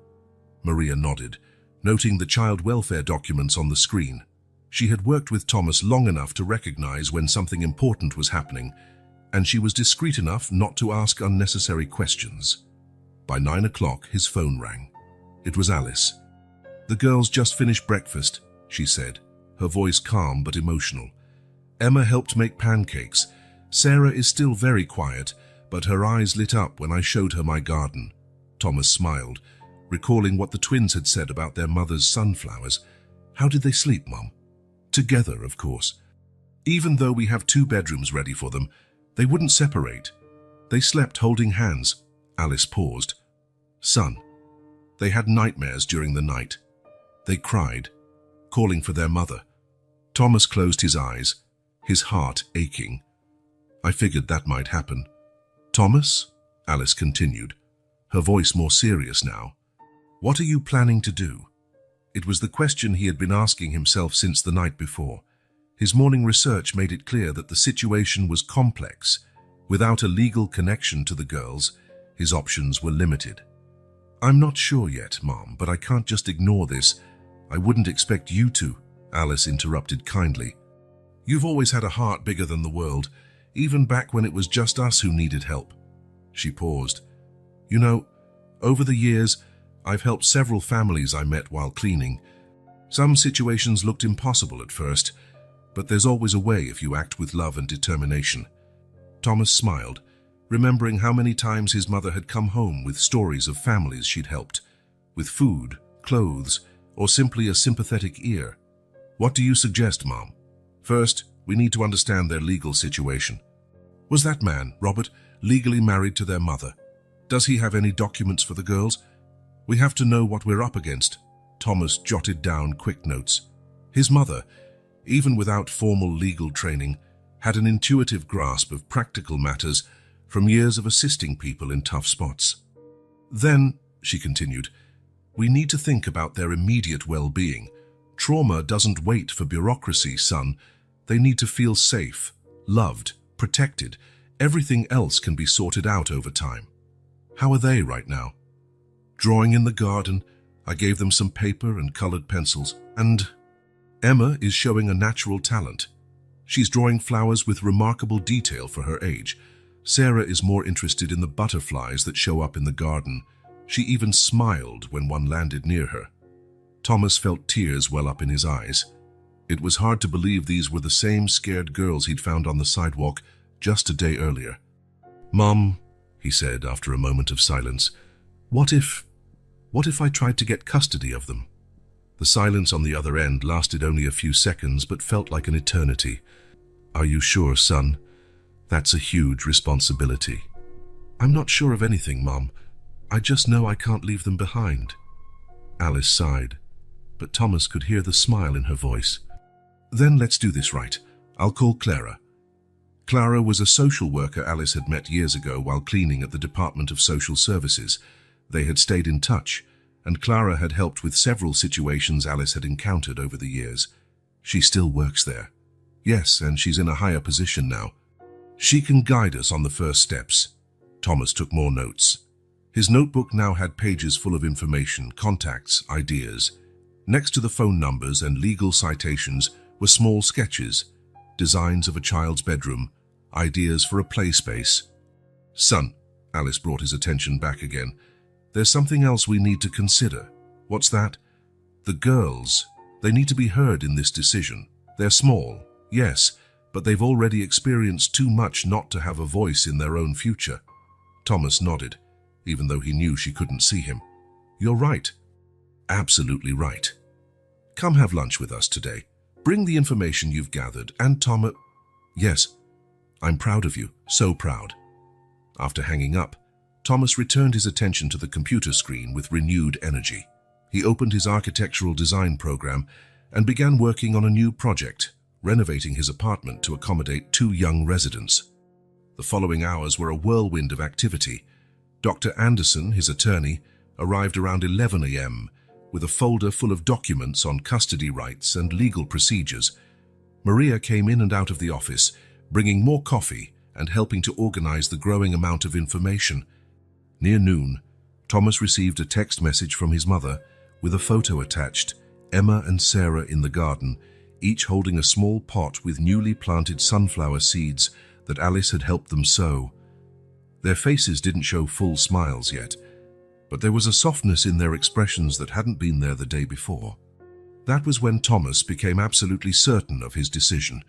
S1: Maria nodded, noting the child welfare documents on the screen. She had worked with Thomas long enough to recognize when something important was happening, and she was discreet enough not to ask unnecessary questions. By 9 o'clock, his phone rang. It was Alice. "The girls just finished breakfast," she said, her voice calm but emotional. "Emma helped make pancakes. Sarah is still very quiet, but her eyes lit up when I showed her my garden." Thomas smiled, recalling what the twins had said about their mother's sunflowers. "How did they sleep, Mom?" "Together, of course. Even though we have 2 bedrooms ready for them, they wouldn't separate. They slept holding hands." Alice paused. "Son, they had nightmares during the night. They cried, calling for their mother." Thomas closed his eyes, his heart aching. "I figured that might happen." "Thomas," Alice continued, her voice more serious now, "what are you planning to do?" It was the question he had been asking himself since the night before. His morning research made it clear that the situation was complex. Without a legal connection to the girls, his options were limited. "I'm not sure yet, Mom, but I can't just ignore this. I wouldn't expect you to," Alice interrupted kindly. "You've always had a heart bigger than the world, even back when it was just us who needed help." She paused. "You know, over the years, I've helped several families I met while cleaning. Some situations looked impossible at first, but there's always a way if you act with love and determination. Thomas smiled, remembering how many times his mother had come home with stories of families she'd helped, with food, clothes, or simply a sympathetic ear. What do you suggest, Mom? First, we need to understand their legal situation. Was that man, Robert, legally married to their mother? Does he have any documents for the girls? We have to know what we're up against. Thomas jotted down quick notes. His mother, even without formal legal training, had an intuitive grasp of practical matters from years of assisting people in tough spots. Then, she continued, we need to think about their immediate well-being. Trauma doesn't wait for bureaucracy, son. They need to feel safe, loved, protected. Everything else can be sorted out over time. How are they right now? Drawing in the garden. I gave them some paper and colored pencils. And Emma is showing a natural talent. She's drawing flowers with remarkable detail for her age. Sarah is more interested in the butterflies that show up in the garden. She even smiled when one landed near her. Thomas felt tears well up in his eyes. It was hard to believe these were the same scared girls he'd found on the sidewalk just a day earlier. Mom, he said after a moment of silence, what if I tried to get custody of them? The silence on the other end lasted only a few seconds but felt like an eternity. Are you sure, son? That's a huge responsibility. I'm not sure of anything, Mom. I just know I can't leave them behind. Alice sighed, but Thomas could hear the smile in her voice. Then let's do this right. I'll call Clara. Clara was a social worker Alice had met years ago while cleaning at the Department of Social Services. They had stayed in touch, and Clara had helped with several situations Alice had encountered over the years. She still works there. Yes, and she's in a higher position now. She can guide us on the first steps. Thomas took more notes. His notebook now had pages full of information, contacts, ideas. Next to the phone numbers and legal citations were small sketches, designs of a child's bedroom, ideas for a play space. Son, Alice brought his attention back again. There's something else we need to consider. What's that? The girls. They need to be heard in this decision. They're small, yes, but they've already experienced too much not to have a voice in their own future. Thomas nodded, even though he knew she couldn't see him. You're right. Absolutely right. Come have lunch with us today. Bring the information you've gathered, and Thomas... Yes, I'm proud of you, so proud. After hanging up, Thomas returned his attention to the computer screen with renewed energy. He opened his architectural design program and began working on a new project, renovating his apartment to accommodate 2 young residents. The following hours were a whirlwind of activity. Dr. Anderson, his attorney, arrived around 11 a.m. with a folder full of documents on custody rights and legal procedures. Maria came in and out of the office, bringing more coffee and helping to organize the growing amount of information. Near noon, Thomas received a text message from his mother with a photo attached, Emma and Sarah in the garden, each holding a small pot with newly planted sunflower seeds that Alice had helped them sow. Their faces didn't show full smiles yet, but there was a softness in their expressions that hadn't been there the day before. That was when Thomas became absolutely certain of his decision.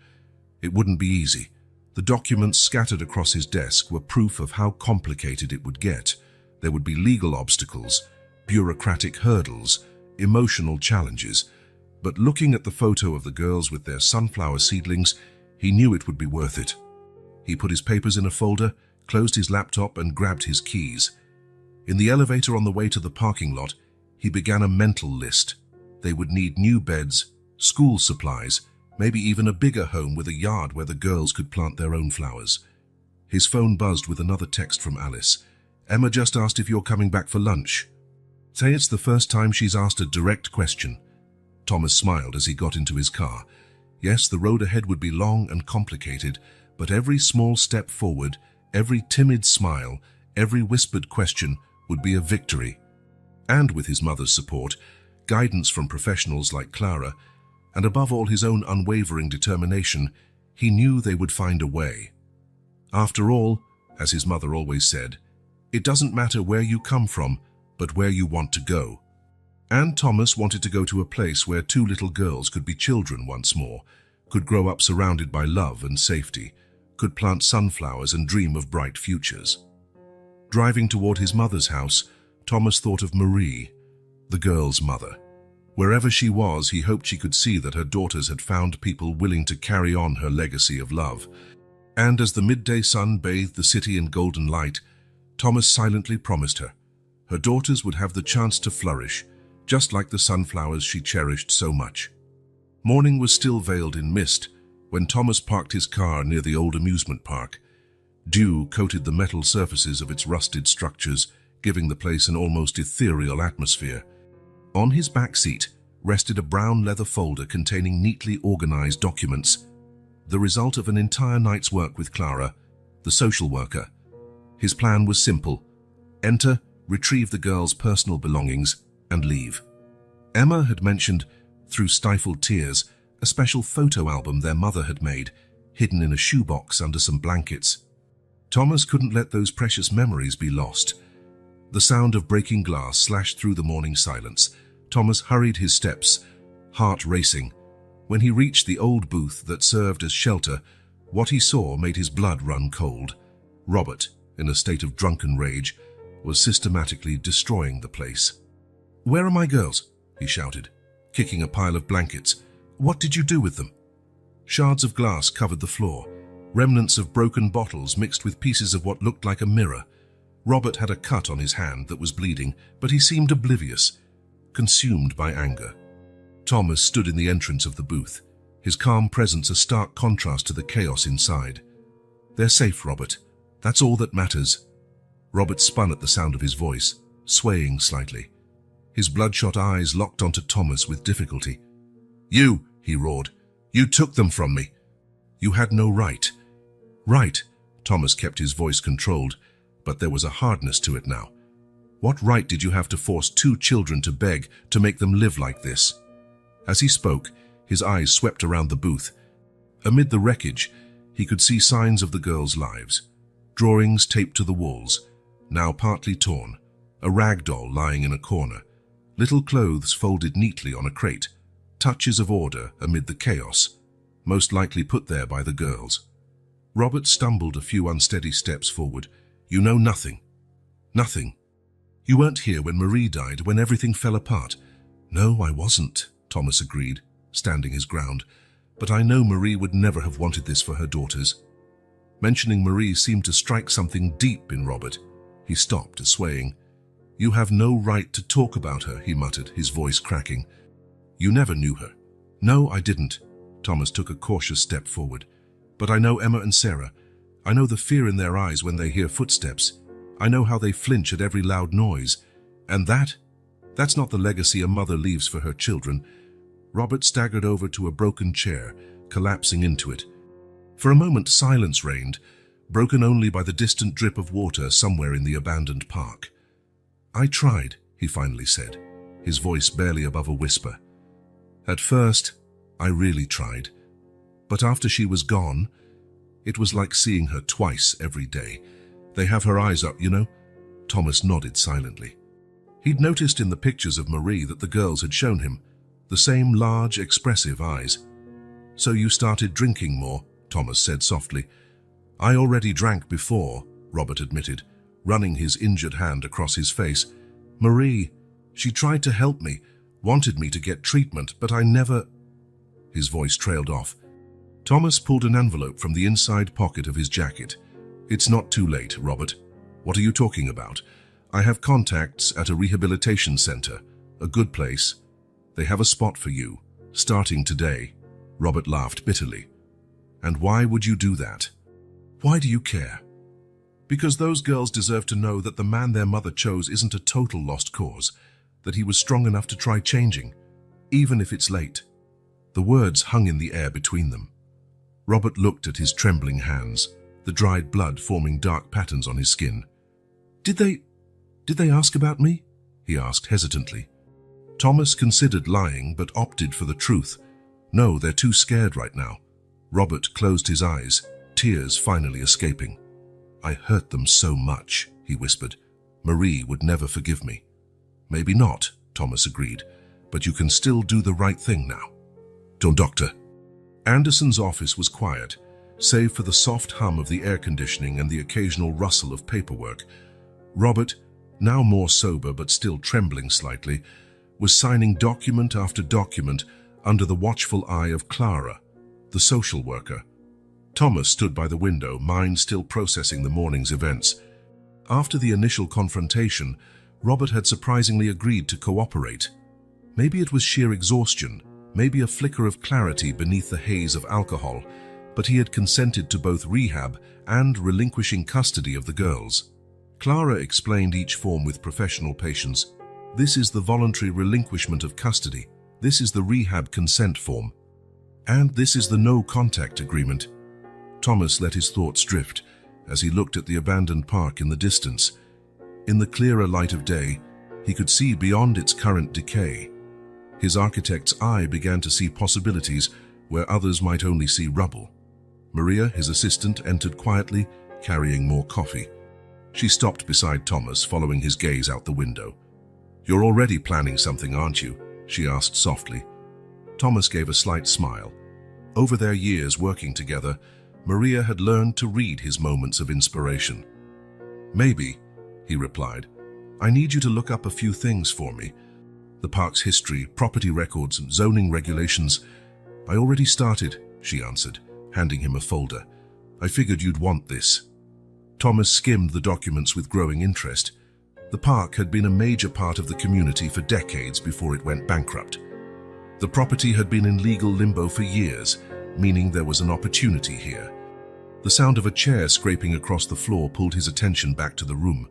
S1: It wouldn't be easy. The documents scattered across his desk were proof of how complicated it would get. There would be legal obstacles, bureaucratic hurdles, emotional challenges. But looking at the photo of the girls with their sunflower seedlings, he knew it would be worth it. He put his papers in a folder, closed his laptop, and grabbed his keys. In the elevator on the way to the parking lot, he began a mental list. They would need new beds, school supplies, maybe even a bigger home with a yard where the girls could plant their own flowers. His phone buzzed with another text from Alice. Emma just asked if you're coming back for lunch. Say it's the first time she's asked a direct question. Thomas smiled as he got into his car. Yes, the road ahead would be long and complicated, but every small step forward, every timid smile, every whispered question would be a victory. And with his mother's support, guidance from professionals like Clara, and above all his own unwavering determination, he knew they would find a way. After all, as his mother always said, it doesn't matter where you come from, but where you want to go. And Thomas wanted to go to a place where two little girls could be children once more, could grow up surrounded by love and safety, could plant sunflowers and dream of bright futures. Driving toward his mother's house, Thomas thought of Marie, the girl's mother. Wherever she was, he hoped she could see that her daughters had found people willing to carry on her legacy of love. And as the midday sun bathed the city in golden light, Thomas silently promised her daughters would have the chance to flourish, just like the sunflowers she cherished so much. Morning was still veiled in mist when Thomas parked his car near the old amusement park. Dew coated the metal surfaces of its rusted structures, giving the place an almost ethereal atmosphere. On his back seat rested a brown leather folder containing neatly organized documents, the result of an entire night's work with Clara, the social worker. His plan was simple: enter, retrieve the girl's personal belongings, and leave. Emma had mentioned, through stifled tears, a special photo album their mother had made, hidden in a shoebox under some blankets. Thomas couldn't let those precious memories be lost. The sound of breaking glass slashed through the morning silence. Thomas hurried his steps, heart racing. When he reached the old booth that served as shelter, what he saw made his blood run cold. Robert, in a state of drunken rage, was systematically destroying the place. "Where are my girls?" he shouted, kicking a pile of blankets. "What did you do with them?" Shards of glass covered the floor, remnants of broken bottles mixed with pieces of what looked like a mirror. Robert had a cut on his hand that was bleeding, but he seemed oblivious, consumed by anger. Thomas stood in the entrance of the booth, his calm presence a stark contrast to the chaos inside. "They're safe, Robert. That's all that matters." Robert spun at the sound of his voice, swaying slightly. His bloodshot eyes locked onto Thomas with difficulty. "You," he roared, "you took them from me. You had no right." "Right," Thomas kept his voice controlled, but there was a hardness to it now. "What right did you have to force two children to beg, to make them live like this?" As he spoke, his eyes swept around the booth. Amid the wreckage, he could see signs of the girls' lives. Drawings taped to the walls, now partly torn, a rag doll lying in a corner, little clothes folded neatly on a crate, touches of order amid the chaos, most likely put there by the girls. Robert stumbled a few unsteady steps forward. "You know nothing. Nothing. You weren't here when Marie died, when everything fell apart." "No, I wasn't," Thomas agreed, standing his ground. "But I know Marie would never have wanted this for her daughters." Mentioning Marie seemed to strike something deep in Robert. He stopped, swaying. "You have no right to talk about her," he muttered, his voice cracking. "You never knew her." "No, I didn't." Thomas took a cautious step forward. "But I know Emma and Sarah. I know the fear in their eyes when they hear footsteps. I know how they flinch at every loud noise. And that's not the legacy a mother leaves for her children." Robert staggered over to a broken chair, collapsing into it. For a moment silence reigned, broken only by the distant drip of water somewhere in the abandoned park. "I tried," he finally said, his voice barely above a whisper. "At first, I really tried. But after she was gone, it was like seeing her twice every day. They have her eyes up, you know." Thomas nodded silently. He'd noticed in the pictures of Marie that the girls had shown him, the same large, expressive eyes. "So you started drinking more," Thomas said softly. "I already drank before," Robert admitted, running his injured hand across his face. "Marie, she tried to help me, wanted me to get treatment, but I never—" His voice trailed off. Thomas pulled an envelope from the inside pocket of his jacket. "It's not too late, Robert. What are you talking about? I have contacts at a rehabilitation center, a good place. They have a spot for you, starting today." Robert laughed bitterly. "And why would you do that? Why do you care?" "Because those girls deserve to know that the man their mother chose isn't a total lost cause, that he was strong enough to try changing, even if it's late." The words hung in the air between them. Robert looked at his trembling hands, the dried blood forming dark patterns on his skin. Did they ask about me?" he asked hesitantly. Thomas considered lying, but opted for the truth. "No, they're too scared right now." Robert closed his eyes, tears finally escaping. "I hurt them so much," he whispered. "Marie would never forgive me." Maybe not, Thomas agreed, but you can still do the right thing now. Don't, Doctor. Anderson's office was quiet, save for the soft hum of the air conditioning and the occasional rustle of paperwork. Robert, now more sober but still trembling slightly, was signing document after document under the watchful eye of Clara, the social worker. Thomas stood by the window, mind still processing the morning's events. After the initial confrontation, Robert had surprisingly agreed to cooperate. Maybe it was sheer exhaustion, maybe a flicker of clarity beneath the haze of alcohol, but he had consented to both rehab and relinquishing custody of the girls. Clara explained each form with professional patience. This is the voluntary relinquishment of custody. This is the rehab consent form. And this is the no-contact agreement. Thomas let his thoughts drift as he looked at the abandoned park in the distance. In the clearer light of day, he could see beyond its current decay. His architect's eye began to see possibilities where others might only see rubble. Maria, his assistant, entered quietly, carrying more coffee. She stopped beside Thomas, following his gaze out the window. "You're already planning something, aren't you?" she asked softly. Thomas gave a slight smile. Over their years working together, Maria had learned to read his moments of inspiration. "Maybe," he replied. "I need you to look up a few things for me. The park's history, property records, zoning regulations." "I already started," she answered, handing him a folder. "I figured you'd want this." Thomas skimmed the documents with growing interest. The park had been a major part of the community for decades before it went bankrupt. The property had been in legal limbo for years, meaning there was an opportunity here. The sound of a chair scraping across the floor pulled his attention back to the room.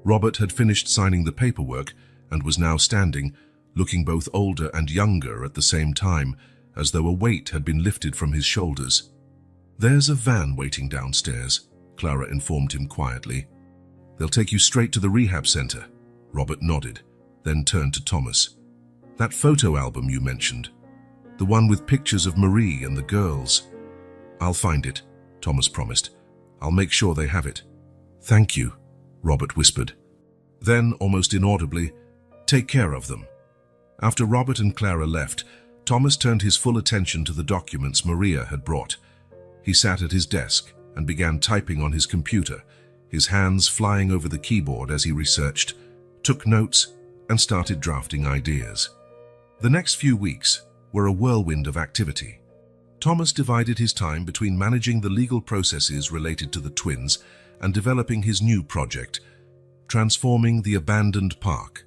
S1: Robert had finished signing the paperwork and was now standing, looking both older and younger at the same time, as though a weight had been lifted from his shoulders. "There's a van waiting downstairs," Clara informed him quietly. "They'll take you straight to the rehab center." Robert nodded, then turned to Thomas. "That photo album you mentioned, the one with pictures of Marie and the girls." "I'll find it," Thomas promised. "I'll make sure they have it." "Thank you," Robert whispered. Then, almost inaudibly, "Take care of them." After Robert and Clara left, Thomas turned his full attention to the documents Maria had brought. He sat at his desk and began typing on his computer, his hands flying over the keyboard as he researched, took notes, and started drafting ideas. The next few weeks were a whirlwind of activity. Thomas divided his time between managing the legal processes related to the twins and developing his new project, transforming the abandoned park.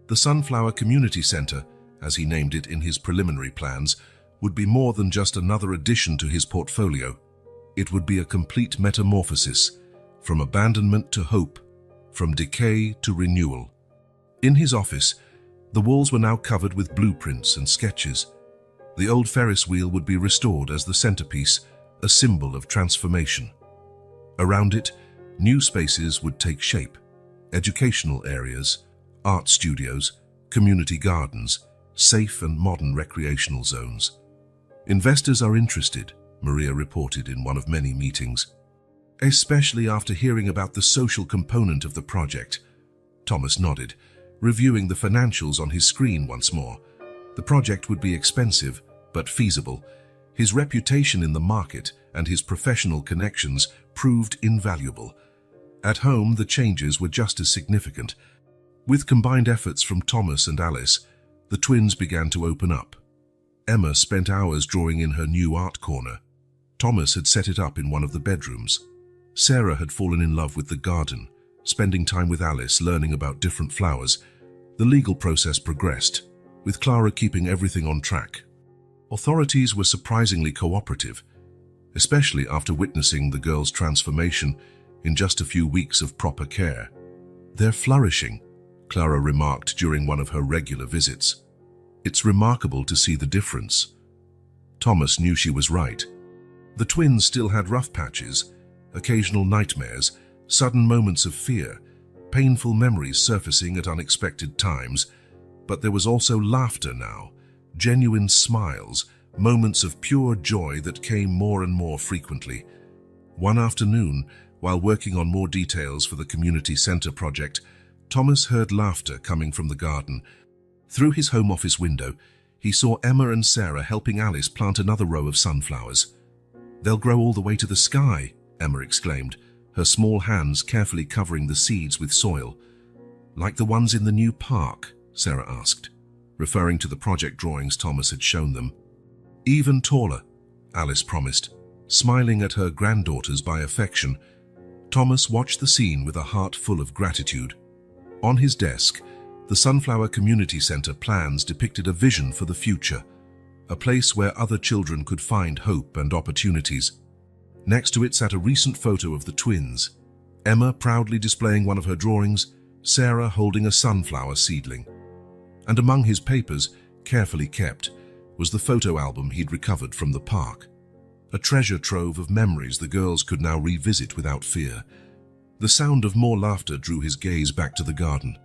S1: The Sunflower Community Center, as he named it in his preliminary plans, would be more than just another addition to his portfolio. It would be a complete metamorphosis, from abandonment to hope, from decay to renewal. In his office, the walls were now covered with blueprints and sketches. The old Ferris wheel would be restored as the centerpiece, a symbol of transformation. Around it, new spaces would take shape: educational areas, art studios, community gardens, safe and modern recreational zones. "Investors are interested," Maria reported in one of many meetings, "especially after hearing about the social component of the project." Thomas nodded, reviewing the financials on his screen once more. The project would be expensive, but feasible. His reputation in the market and his professional connections proved invaluable. At home, the changes were just as significant. With combined efforts from Thomas and Alice, the twins began to open up. Emma spent hours drawing in her new art corner. Thomas had set it up in one of the bedrooms. Sarah had fallen in love with the garden, spending time with Alice learning about different flowers. The legal process progressed, with Clara keeping everything on track. Authorities were surprisingly cooperative, especially after witnessing the girls' transformation in just a few weeks of proper care. "They're flourishing," Clara remarked during one of her regular visits. "It's remarkable to see the difference." Thomas knew she was right. The twins still had rough patches, occasional nightmares, sudden moments of fear, painful memories surfacing at unexpected times, but there was also laughter now, genuine smiles, moments of pure joy that came more and more frequently. One afternoon, while working on more details for the community center project, Thomas heard laughter coming from the garden. Through his home office window, he saw Emma and Sarah helping Alice plant another row of sunflowers. "They'll grow all the way to the sky," Emma exclaimed, her small hands carefully covering the seeds with soil. "Like the ones in the new park?" Sarah asked, referring to the project drawings Thomas had shown them. "Even taller," Alice promised, smiling at her granddaughters by affection. Thomas watched the scene with a heart full of gratitude. On his desk, the Sunflower Community Center plans depicted a vision for the future, a place where other children could find hope and opportunities. Next to it sat a recent photo of the twins, Emma proudly displaying one of her drawings, Sarah holding a sunflower seedling. And among his papers, carefully kept, was the photo album he'd recovered from the park. A treasure trove of memories the girls could now revisit without fear. The sound of more laughter drew his gaze back to the garden.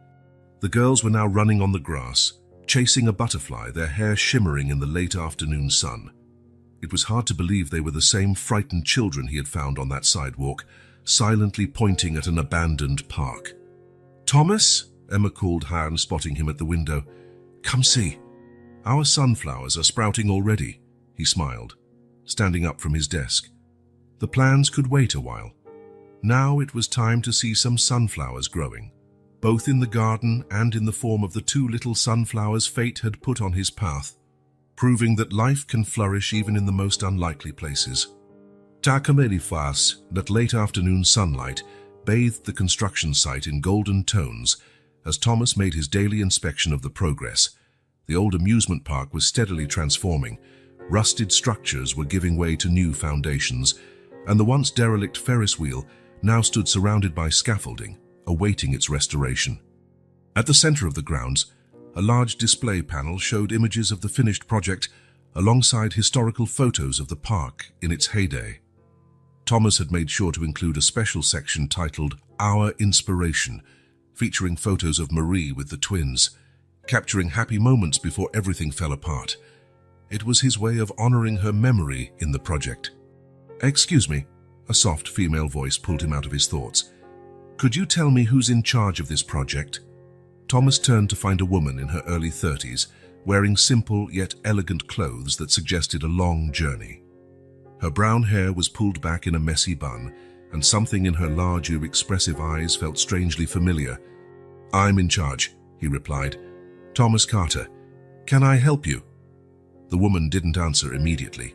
S1: The girls were now running on the grass, chasing a butterfly, their hair shimmering in the late afternoon sun. It was hard to believe they were the same frightened children he had found on that sidewalk, silently pointing at an abandoned park. "Thomas," Emma called Han, spotting him at the window. "Come see. Our sunflowers are sprouting already," he smiled, standing up from his desk. The plans could wait a while. Now it was time to see some sunflowers growing, both in the garden and in the form of the two little sunflowers fate had put on his path, proving that life can flourish even in the most unlikely places. Takameli that late afternoon sunlight bathed the construction site in golden tones as Thomas made his daily inspection of the progress. The old amusement park was steadily transforming. Rusted structures were giving way to new foundations, and the once derelict Ferris wheel now stood surrounded by scaffolding, awaiting its restoration. At the center of the grounds, a large display panel showed images of the finished project alongside historical photos of the park in its heyday. Thomas had made sure to include a special section titled Our Inspiration, featuring photos of Marie with the twins, capturing happy moments before everything fell apart. It was his way of honoring her memory in the project. "Excuse me," a soft female voice pulled him out of his thoughts. "Could you tell me who's in charge of this project?" Thomas turned to find a woman in her early 30s, wearing simple yet elegant clothes that suggested a long journey. Her brown hair was pulled back in a messy bun, and something in her large, expressive eyes felt strangely familiar. "I'm in charge," he replied. "Thomas Carter. Can I help you?" The woman didn't answer immediately.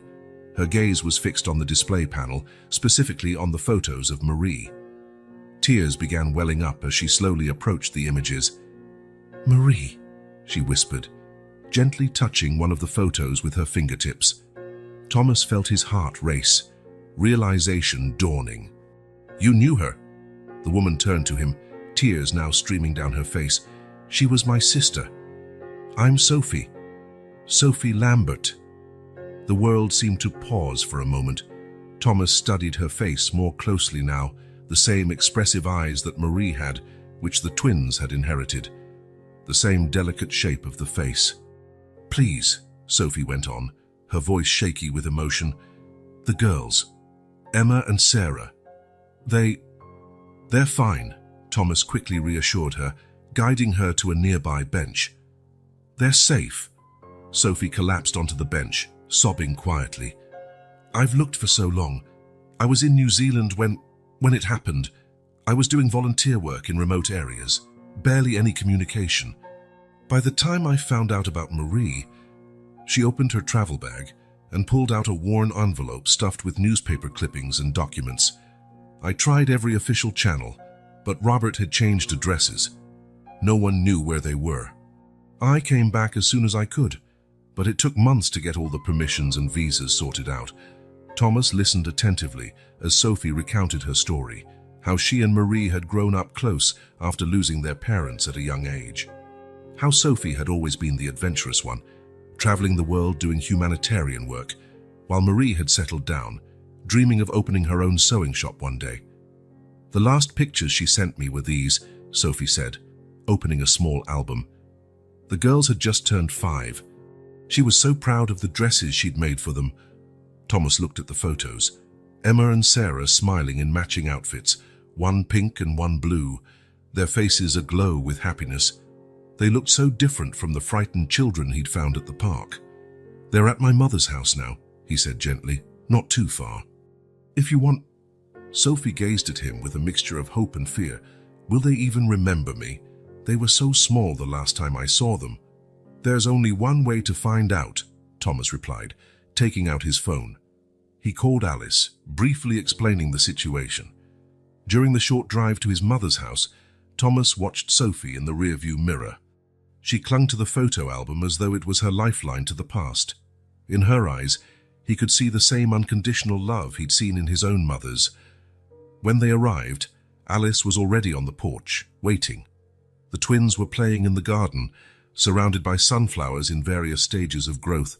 S1: Her gaze was fixed on the display panel, specifically on the photos of Marie. Tears began welling up as she slowly approached the images. "Marie," she whispered, gently touching one of the photos with her fingertips. Thomas felt his heart race, realization dawning. "You knew her?" The woman turned to him, tears now streaming down her face. "She was my sister. I'm Sophie. Sophie Lambert." The world seemed to pause for a moment. Thomas studied her face more closely now, the same expressive eyes that Marie had, which the twins had inherited. The same delicate shape of the face. "Please," Sophie went on, her voice shaky with emotion. "The girls, Emma and Sarah, they're fine," Thomas quickly reassured her, guiding her to a nearby bench. "They're safe." Sophie collapsed onto the bench, sobbing quietly. "I've looked for so long. I was in New Zealand when it happened. I was doing volunteer work in remote areas, barely any communication. By the time I found out about Marie," she opened her travel bag and pulled out a worn envelope stuffed with newspaper clippings and documents. "I tried every official channel, but Robert had changed addresses. No one knew where they were. I came back as soon as I could, but it took months to get all the permissions and visas sorted out." Thomas listened attentively as Sophie recounted her story, how she and Marie had grown up close after losing their parents at a young age. How Sophie had always been the adventurous one, traveling the world doing humanitarian work, while Marie had settled down, dreaming of opening her own sewing shop one day. "The last pictures she sent me were these," Sophie said, opening a small album. The girls had just turned 5. She was so proud of the dresses she'd made for them. Thomas looked at the photos. Emma and Sarah smiling in matching outfits, one pink and one blue. their faces aglow with happiness. They looked so different from the frightened children he'd found at the park. "They're at my mother's house now," he said gently, "not too far. If you want—" Sophie gazed at him with a mixture of hope and fear. "Will they even remember me? They were so small the last time I saw them." "There's only one way to find out," Thomas replied, taking out his phone. He called Alice, briefly explaining the situation. During the short drive to his mother's house, Thomas watched Sophie in the rearview mirror. She clung to the photo album as though it was her lifeline to the past. In her eyes, he could see the same unconditional love he'd seen in his own mother's. When they arrived, Alice was already on the porch, waiting. The twins were playing in the garden, surrounded by sunflowers in various stages of growth.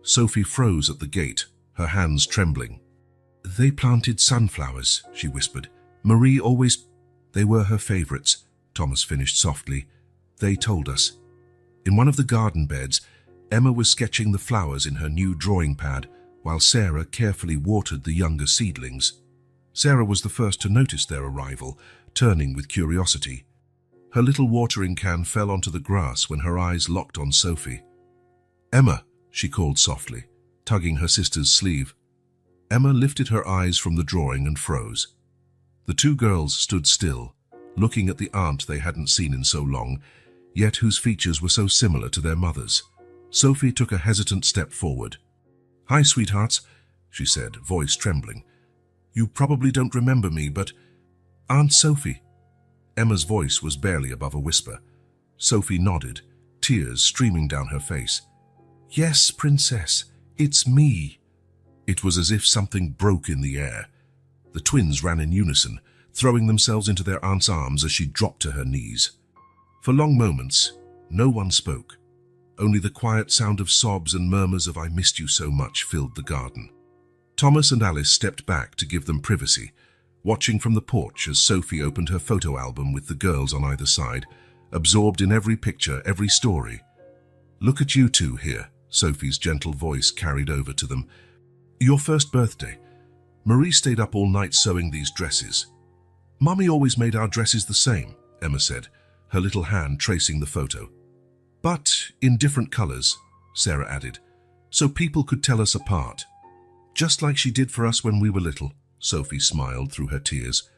S1: Sophie froze at the gate, her hands trembling. "They planted sunflowers," she whispered. "Marie always—" "They were her favorites," Thomas finished softly. "They told us." In one of the garden beds, Emma was sketching the flowers in her new drawing pad, while Sarah carefully watered the younger seedlings. Sarah was the first to notice their arrival, turning with curiosity. Her little watering can fell onto the grass when her eyes locked on Sophie. "Emma," she called softly, tugging her sister's sleeve. Emma lifted her eyes from the drawing and froze. The two girls stood still, looking at the aunt they hadn't seen in so long, yet whose features were so similar to their mother's. Sophie took a hesitant step forward. "Hi, sweethearts," she said, voice trembling. "You probably don't remember me, but—" "Aunt Sophie." Emma's voice was barely above a whisper. Sophie nodded, tears streaming down her face. "Yes, Princess, it's me." It was as if something broke in the air. The twins ran in unison, throwing themselves into their aunt's arms as she dropped to her knees. For long moments, no one spoke. Only the quiet sound of sobs and murmurs of "I missed you so much" filled the garden. Thomas and Alice stepped back to give them privacy, watching from the porch as Sophie opened her photo album with the girls on either side, absorbed in every picture, every story. "Look at you two here," Sophie's gentle voice carried over to them. "Your first birthday. Marie stayed up all night sewing these dresses." "Mummy always made our dresses the same," Emma said, her little hand tracing the photo. "But in different colors," Sarah added, "so people could tell us apart. Just like she did for us when we were little," Sophie smiled through her tears.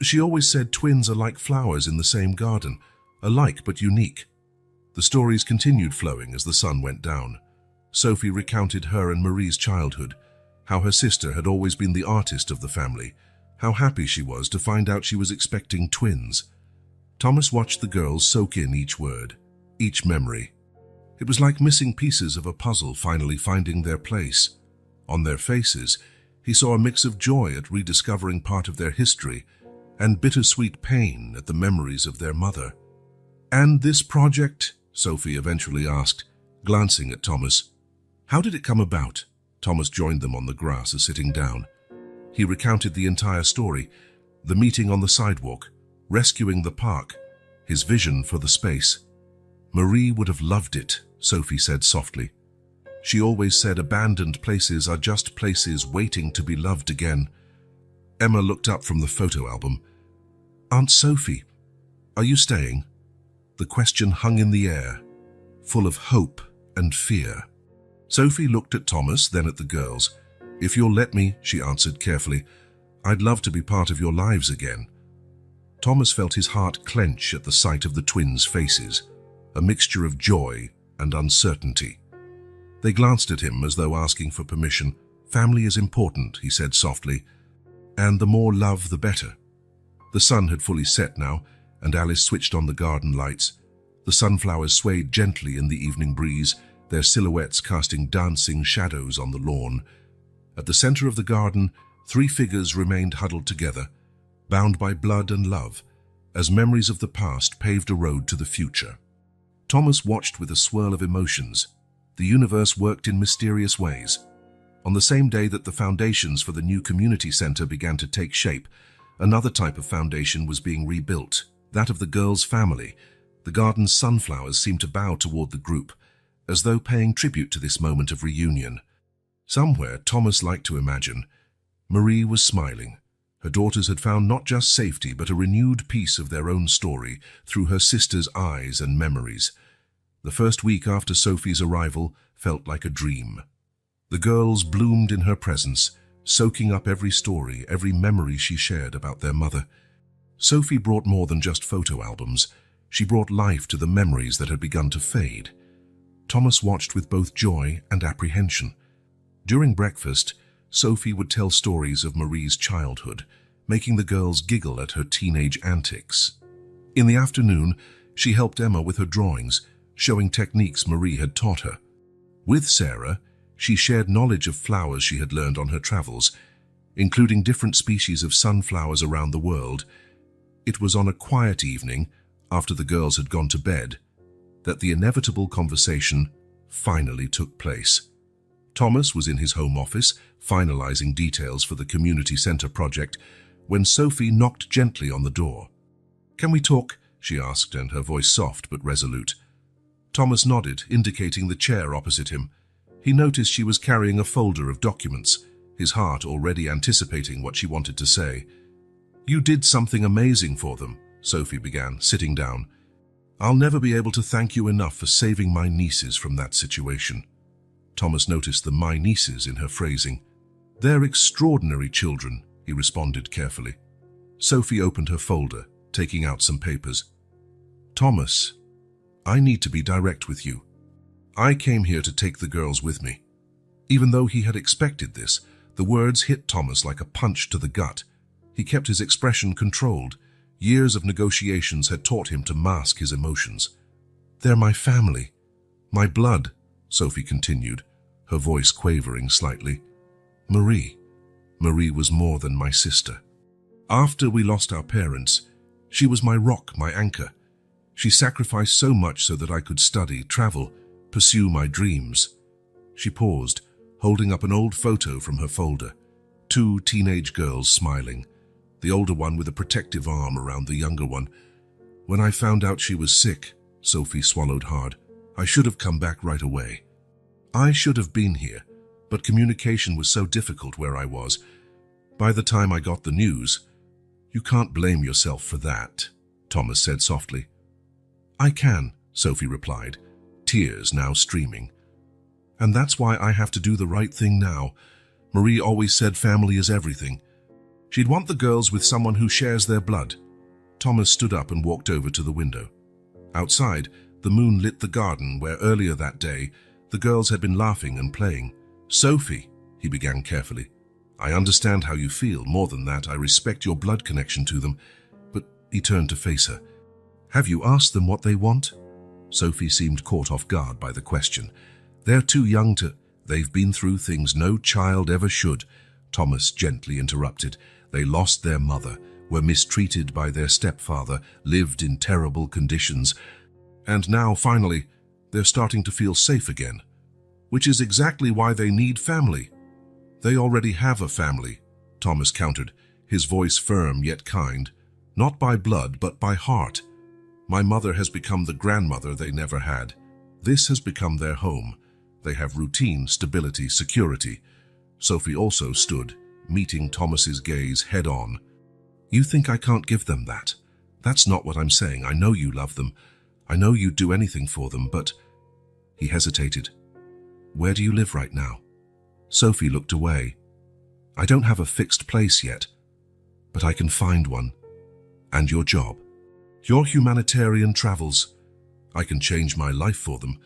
S1: "She always said twins are like flowers in the same garden, alike but unique." The stories continued flowing as the sun went down. Sophie recounted her and Marie's childhood, how her sister had always been the artist of the family, how happy she was to find out she was expecting twins. Thomas watched the girls soak in each word, each memory. It was like missing pieces of a puzzle finally finding their place. On their faces, he saw a mix of joy at rediscovering part of their history and bittersweet pain at the memories of their mother. "And this project?" Sophie eventually asked, glancing at Thomas. "How did it come about?" Thomas joined them on the grass, sitting down. He recounted the entire story, the meeting on the sidewalk, rescuing the park, his vision for the space. "Marie would have loved it," Sophie said softly. "She always said abandoned places are just places waiting to be loved again." Emma looked up from the photo album. "Aunt Sophie, are you staying?" The question hung in the air, full of hope and fear. Sophie looked at Thomas, then at the girls. "If you'll let me," she answered carefully, "I'd love to be part of your lives again." Thomas felt his heart clench at the sight of the twins' faces, a mixture of joy and uncertainty. They glanced at him as though asking for permission. "Family is important," he said softly, "and the more love, the better." The sun had fully set now, and Alice switched on the garden lights. The sunflowers swayed gently in the evening breeze, their silhouettes casting dancing shadows on the lawn. At the center of the garden, three figures remained huddled together, bound by blood and love, as memories of the past paved a road to the future. Thomas watched with a swirl of emotions. The universe worked in mysterious ways. On the same day that the foundations for the new community center began to take shape, another type of foundation was being rebuilt, that of the girls' family. The garden's sunflowers seemed to bow toward the group, as though paying tribute to this moment of reunion. Somewhere, Thomas liked to imagine, Marie was smiling, Her daughters had found not just safety, but a renewed piece of their own story through her sister's eyes and memories. The first week after Sophie's arrival felt like a dream. The girls bloomed in her presence, soaking up every story, every memory she shared about their mother. Sophie brought more than just photo albums. She brought life to the memories that had begun to fade. Thomas watched with both joy and apprehension. During breakfast, Sophie would tell stories of Marie's childhood, making the girls giggle at her teenage antics. In the afternoon, she helped Emma with her drawings, showing techniques Marie had taught her. With Sarah, she shared knowledge of flowers she had learned on her travels, including different species of sunflowers around the world. It was on a quiet evening, after the girls had gone to bed, that the inevitable conversation finally took place. Thomas was in his home office, finalizing details for the community center project, when Sophie knocked gently on the door. "Can we talk?" she asked, and her voice soft but resolute. Thomas nodded, indicating the chair opposite him. He noticed she was carrying a folder of documents, his heart already anticipating what she wanted to say. "You did something amazing for them," Sophie began, sitting down. "I'll never be able to thank you enough for saving my nieces from that situation." Thomas noticed the "my nieces" in her phrasing. "They're extraordinary children," he responded carefully. Sophie opened her folder, taking out some papers. "Thomas, I need to be direct with you. I came here to take the girls with me." Even though he had expected this, the words hit Thomas like a punch to the gut. He kept his expression controlled. Years of negotiations had taught him to mask his emotions. "They're my family, my blood," Sophie continued, her voice quavering slightly. Marie was more than my sister. After we lost our parents, she was my rock, my anchor. She sacrificed so much so that I could study, travel, pursue my dreams." She paused, holding up an old photo from her folder. Two teenage girls smiling, the older one with a protective arm around the younger one. "When I found out she was sick," Sophie swallowed hard, "I should have come back right away. I should have been here, but communication was so difficult where I was. By the time I got the news—" "You can't blame yourself for that," Thomas said softly. "I can," Sophie replied, tears now streaming. "And that's why I have to do the right thing now. Marie always said family is everything. She'd want the girls with someone who shares their blood." Thomas stood up and walked over to the window. Outside, the moon lit the garden where earlier that day the girls had been laughing and playing. "Sophie," he began carefully, "I understand how you feel. More than that, I respect your blood connection to them." But he turned to face her. "Have you asked them what they want?" Sophie seemed caught off guard by the question. "They're too young to—" "They've been through things no child ever should," Thomas gently interrupted. "They lost their mother, were mistreated by their stepfather, lived in terrible conditions, and now, finally, they're starting to feel safe again. Which is exactly why they need family." "They already have a family," Thomas countered, his voice firm yet kind. "Not by blood, but by heart. My mother has become the grandmother they never had. This has become their home. They have routine, stability, security." Sophie also stood, meeting Thomas's gaze head-on. "You think I can't give them that? That's not what I'm saying. I know you love them. I know you'd do anything for them, but—" He hesitated. "Where do you live right now?" Sophie looked away. "I don't have a fixed place yet, but I can find one. And your job? Your humanitarian travels? I can change my life for them,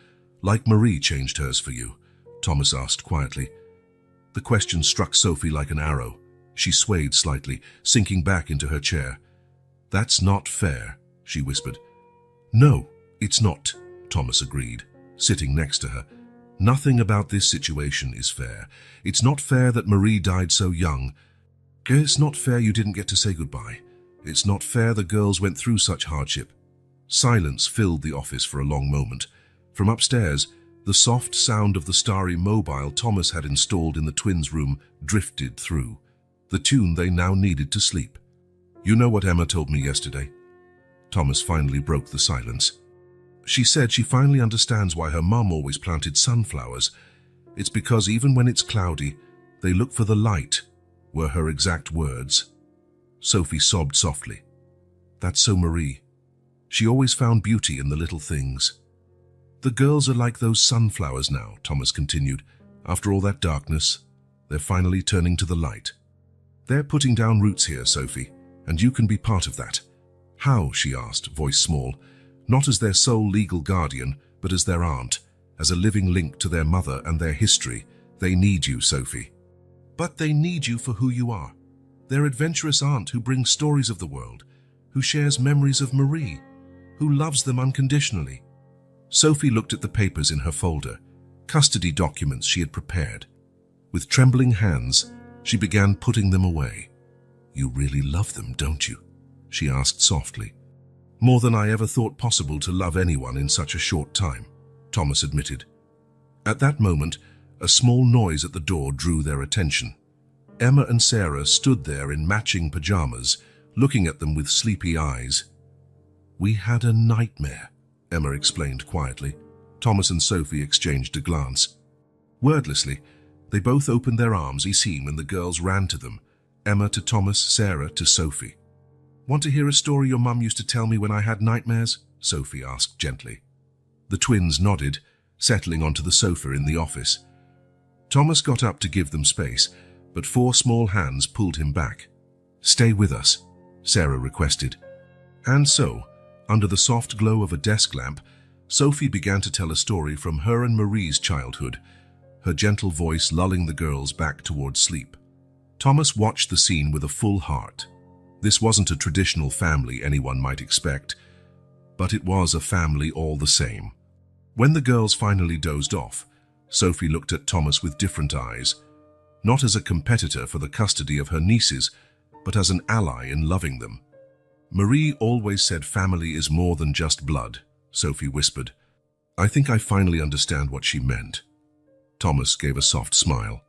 S1: like Marie changed hers for you," Thomas asked quietly. The question struck Sophie like an arrow. She swayed slightly, sinking back into her chair. "That's not fair," she whispered. "No, it's not," Thomas agreed, sitting next to her. "Nothing about this situation is fair. It's not fair that Marie died so young. It's not fair you didn't get to say goodbye. It's not fair the girls went through such hardship." Silence filled the office for a long moment. From upstairs, the soft sound of the Starry mobile Thomas had installed in the twins' room drifted through, the tune they now needed to sleep. "You know what Emma told me yesterday?" Thomas finally broke the silence. "She said she finally understands why her mom always planted sunflowers. It's because even when it's cloudy, they look for the light," were her exact words. Sophie sobbed softly. That's so Marie. She always found beauty in the little things. The girls are like those sunflowers now, Thomas continued. After all that darkness, they're finally turning to the light. They're putting down roots here, Sophie, and you can be part of that. How? She asked, voice small. Not as their sole legal guardian, but as their aunt, as a living link to their mother and their history. They need you, Sophie. But they need you for who you are. Their adventurous aunt who brings stories of the world, who shares memories of Marie, who loves them unconditionally. Sophie looked at the papers in her folder, custody documents she had prepared. With trembling hands, she began putting them away. You really love them, don't you? She asked softly. More than I ever thought possible to love anyone in such a short time, Thomas admitted. At that moment, a small noise at the door drew their attention. Emma and Sarah stood there in matching pajamas, looking at them with sleepy eyes. We had a nightmare, Emma explained quietly. Thomas and Sophie exchanged a glance. Wordlessly, they both opened their arms when the girls ran to them, Emma to Thomas, Sarah to Sophie. Want to hear a story your mum used to tell me when I had nightmares? Sophie asked gently. The twins nodded, settling onto the sofa in the office. Thomas got up to give them space, but 4 small hands pulled him back. Stay with us, Sarah requested. And so, under the soft glow of a desk lamp, Sophie began to tell a story from her and Marie's childhood, her gentle voice lulling the girls back towards sleep. Thomas watched the scene with a full heart. This wasn't a traditional family anyone might expect, but it was a family all the same. When the girls finally dozed off, Sophie looked at Thomas with different eyes, not as a competitor for the custody of her nieces, but as an ally in loving them. Marie always said family is more than just blood, Sophie whispered. I think I finally understand what she meant. Thomas gave a soft smile.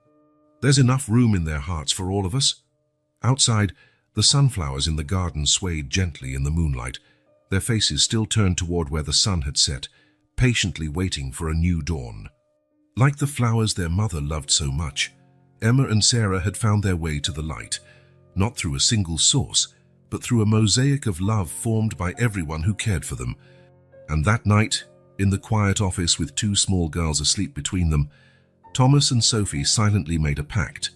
S1: There's enough room in their hearts for all of us. Outside, the sunflowers in the garden swayed gently in the moonlight, their faces still turned toward where the sun had set, patiently waiting for a new dawn. Like the flowers their mother loved so much, Emma and Sarah had found their way to the light, not through a single source, but through a mosaic of love formed by everyone who cared for them. And that night, in the quiet office with 2 small girls asleep between them, Thomas and Sophie silently made a pact.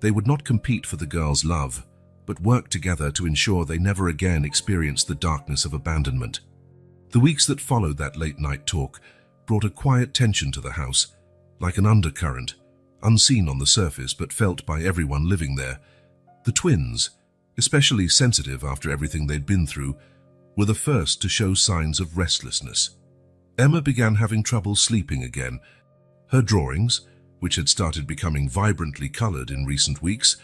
S1: They would not compete for the girls' love, but work together to ensure they never again experienced the darkness of abandonment. The weeks that followed that late-night talk brought a quiet tension to the house, like an undercurrent, unseen on the surface but felt by everyone living there. The twins, especially sensitive after everything they'd been through, were the first to show signs of restlessness. Emma began having trouble sleeping again. Her drawings, which had started becoming vibrantly colored in recent weeks,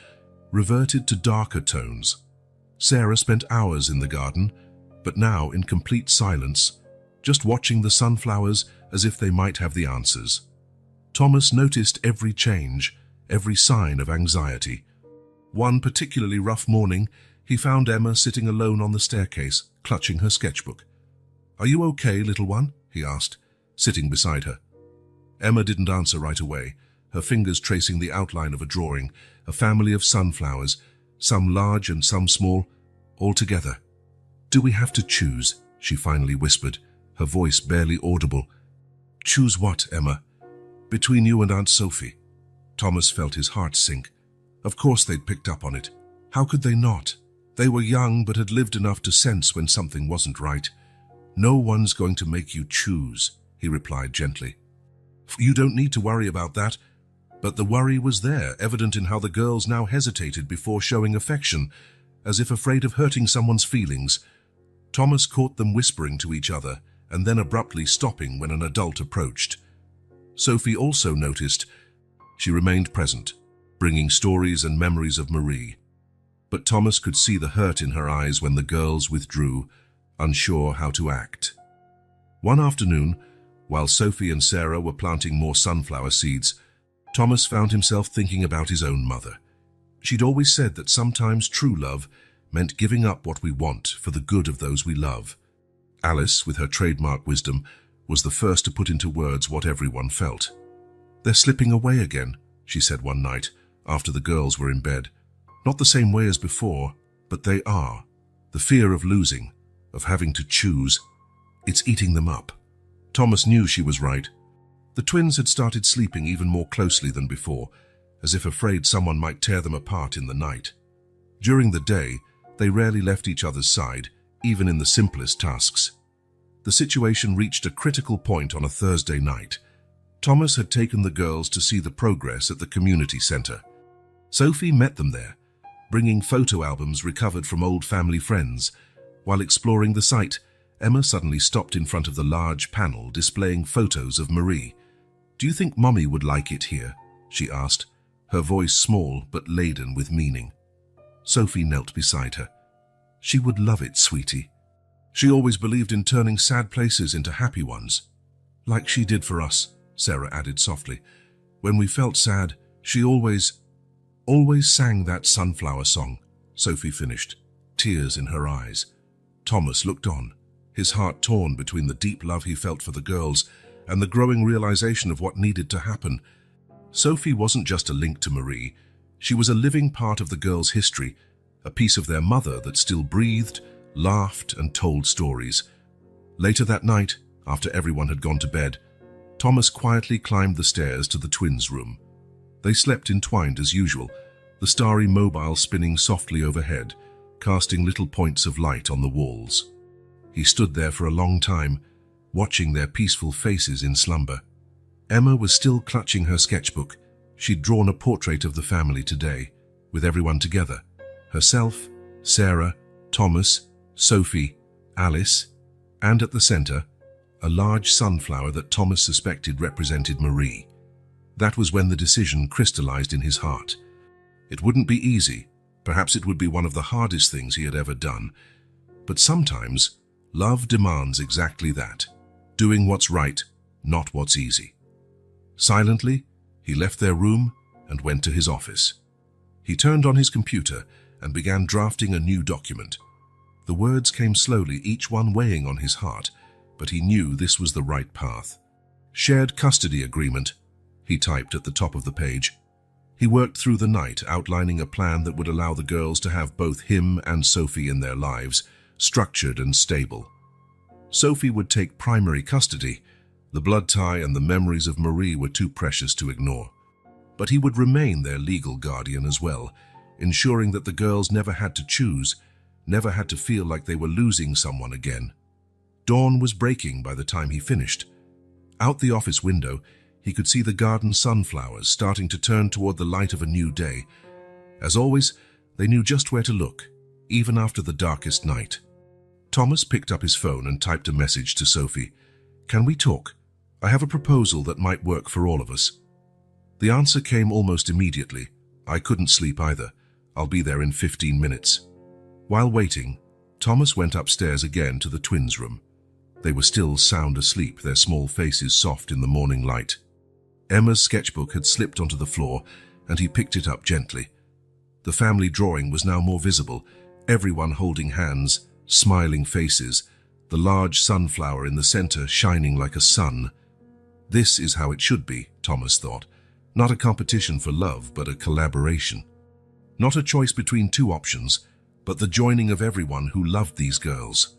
S1: reverted to darker tones. Sarah spent hours in the garden, but now in complete silence, just watching the sunflowers as if they might have the answers. Thomas noticed every change, every sign of anxiety. One particularly rough morning, he found Emma sitting alone on the staircase, clutching her sketchbook. Are you okay, little one? He asked, sitting beside her. Emma didn't answer right away, her fingers tracing the outline of a drawing, a family of sunflowers, some large and some small, all together. Do we have to choose? She finally whispered, her voice barely audible. Choose what, Emma? Between you and Aunt Sophie. Thomas felt his heart sink. Of course they'd picked up on it. How could they not? They were young but had lived enough to sense when something wasn't right. No one's going to make you choose, he replied gently. You don't need to worry about that. But the worry was there, evident in how the girls now hesitated before showing affection, as if afraid of hurting someone's feelings. Thomas caught them whispering to each other, and then abruptly stopping when an adult approached. Sophie also noticed. She remained present, bringing stories and memories of Marie. But Thomas could see the hurt in her eyes when the girls withdrew, unsure how to act. One afternoon, while Sophie and Sarah were planting more sunflower seeds, Thomas found himself thinking about his own mother. She'd always said that sometimes true love meant giving up what we want for the good of those we love. Alice, with her trademark wisdom, was the first to put into words what everyone felt. They're slipping away again, she said one night, after the girls were in bed. Not the same way as before. But they are. The fear of losing, of having to choose, it's eating them up. Thomas knew she was right. The twins had started sleeping even more closely than before, as if afraid someone might tear them apart in the night. During the day, they rarely left each other's side, even in the simplest tasks. The situation reached a critical point on a Thursday night. Thomas had taken the girls to see the progress at the community center. Sophie met them there, bringing photo albums recovered from old family friends. While exploring the site, Emma suddenly stopped in front of the large panel displaying photos of Marie. "Do you think Mummy would like it here?" she asked, her voice small but laden with meaning. Sophie knelt beside her. "She would love it, sweetie. She always believed in turning sad places into happy ones. Like she did for us," Sarah added softly. "When we felt sad, she always sang that sunflower song," Sophie finished, tears in her eyes. Thomas looked on, his heart torn between the deep love he felt for the girls and the growing realization of what needed to happen. Sophie wasn't just a link to Marie. She was a living part of the girls' history, a piece of their mother that still breathed, laughed, and told stories. Later that night, after everyone had gone to bed, Thomas quietly climbed the stairs to the twins' room. They slept entwined as usual, the starry mobile spinning softly overhead, casting little points of light on the walls. He stood there for a long time, watching their peaceful faces in slumber. Emma was still clutching her sketchbook. She'd drawn a portrait of the family today, with everyone together. Herself, Sarah, Thomas, Sophie, Alice, and at the center, a large sunflower that Thomas suspected represented Marie. That was when the decision crystallized in his heart. It wouldn't be easy. Perhaps it would be one of the hardest things he had ever done. But sometimes, love demands exactly that, doing what's right, not what's easy. Silently, he left their room and went to his office. He turned on his computer and began drafting a new document. The words came slowly, each one weighing on his heart, but he knew this was the right path. "Shared custody agreement," he typed at the top of the page. He worked through the night, outlining a plan that would allow the girls to have both him and Sophie in their lives, structured and stable. Sophie would take primary custody. The blood tie and the memories of Marie were too precious to ignore. But he would remain their legal guardian as well, ensuring that the girls never had to choose, never had to feel like they were losing someone again. Dawn was breaking by the time he finished. Out the office window, he could see the garden sunflowers starting to turn toward the light of a new day. As always, they knew just where to look, even after the darkest night. Thomas picked up his phone and typed a message to Sophie. "Can we talk? I have a proposal that might work for all of us." The answer came almost immediately. "I couldn't sleep either. I'll be there in 15 minutes. While waiting, Thomas went upstairs again to the twins' room. They were still sound asleep, their small faces soft in the morning light. Emma's sketchbook had slipped onto the floor, and he picked it up gently. The family drawing was now more visible, everyone holding hands, smiling faces, the large sunflower in the center shining like a sun. This is how it should be, Thomas thought. Not a competition for love, but a collaboration. Not a choice between two options, but the joining of everyone who loved these girls.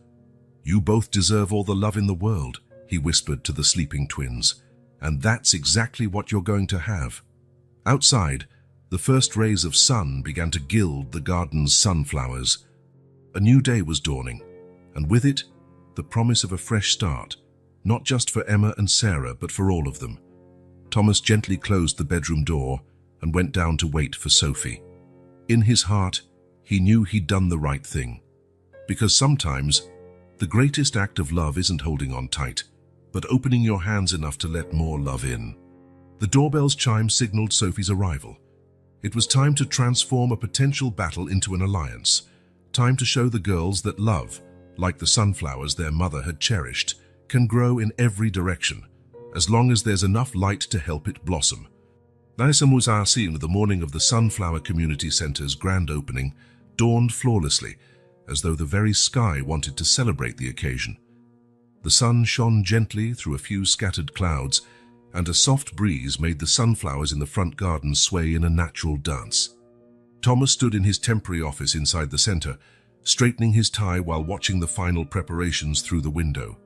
S1: "You both deserve all the love in the world," he whispered to the sleeping twins. "And that's exactly what you're going to have." Outside, the first rays of sun began to gild the garden's sunflowers. A new day was dawning, and with it, the promise of a fresh start, not just for Emma and Sarah, but for all of them. Thomas gently closed the bedroom door and went down to wait for Sophie. In his heart, he knew he'd done the right thing. Because sometimes, the greatest act of love isn't holding on tight, but opening your hands enough to let more love in. The doorbell's chime signaled Sophie's arrival. It was time to transform a potential battle into an alliance. Time to show the girls that love, like the sunflowers their mother had cherished, can grow in every direction, as long as there's enough light to help it blossom. The morning of the Sunflower Community Center's grand opening dawned flawlessly, as though the very sky wanted to celebrate the occasion. The sun shone gently through a few scattered clouds, and a soft breeze made the sunflowers in the front garden sway in a natural dance. Thomas stood in his temporary office inside the center, straightening his tie while watching the final preparations through the window.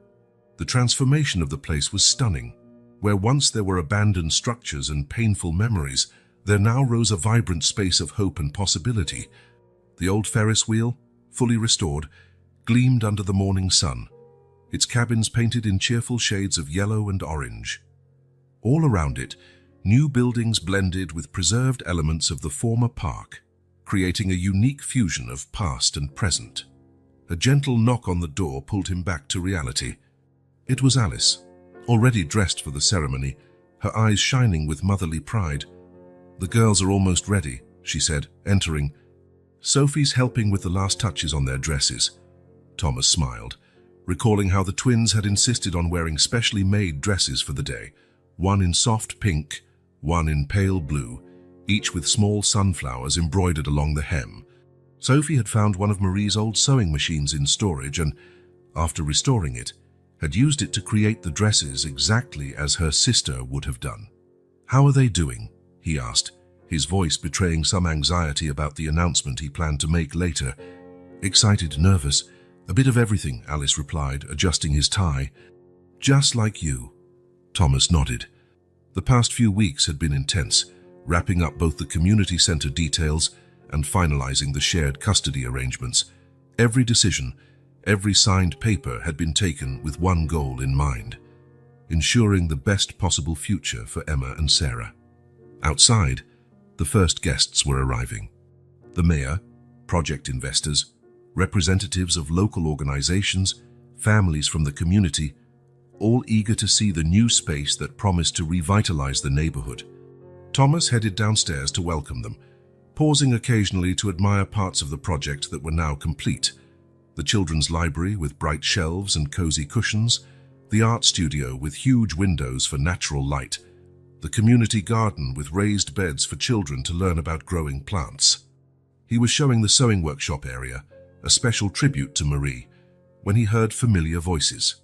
S1: The transformation of the place was stunning. Where once there were abandoned structures and painful memories, there now rose a vibrant space of hope and possibility. The old Ferris wheel, fully restored, gleamed under the morning sun, its cabins painted in cheerful shades of yellow and orange. All around it, new buildings blended with preserved elements of the former park, creating a unique fusion of past and present. A gentle knock on the door pulled him back to reality. It was Alice, already dressed for the ceremony, her eyes shining with motherly pride. "The girls are almost ready," she said, entering. "Sophie's helping with the last touches on their dresses." Thomas smiled, recalling how the twins had insisted on wearing specially made dresses for the day, one in soft pink, one in pale blue, each with small sunflowers embroidered along the hem. Sophie had found one of Marie's old sewing machines in storage and, after restoring it, had used it to create the dresses exactly as her sister would have done. "How are they doing?" he asked, his voice betraying some anxiety about the announcement he planned to make later. "Excited, nervous, a bit of everything," Alice replied, adjusting his tie. "Just like you." Thomas nodded. The past few weeks had been intense, wrapping up both the community center details and finalizing the shared custody arrangements. Every decision, every signed paper had been taken with one goal in mind: ensuring the best possible future for Emma and Sarah. Outside, the first guests were arriving. The mayor, project investors, representatives of local organizations, families from the community, all eager to see the new space that promised to revitalize the neighborhood. Thomas headed downstairs to welcome them, pausing occasionally to admire parts of the project that were now complete. The children's library with bright shelves and cozy cushions, the art studio with huge windows for natural light, the community garden with raised beds for children to learn about growing plants. He was showing the sewing workshop area, a special tribute to Marie, when he heard familiar voices.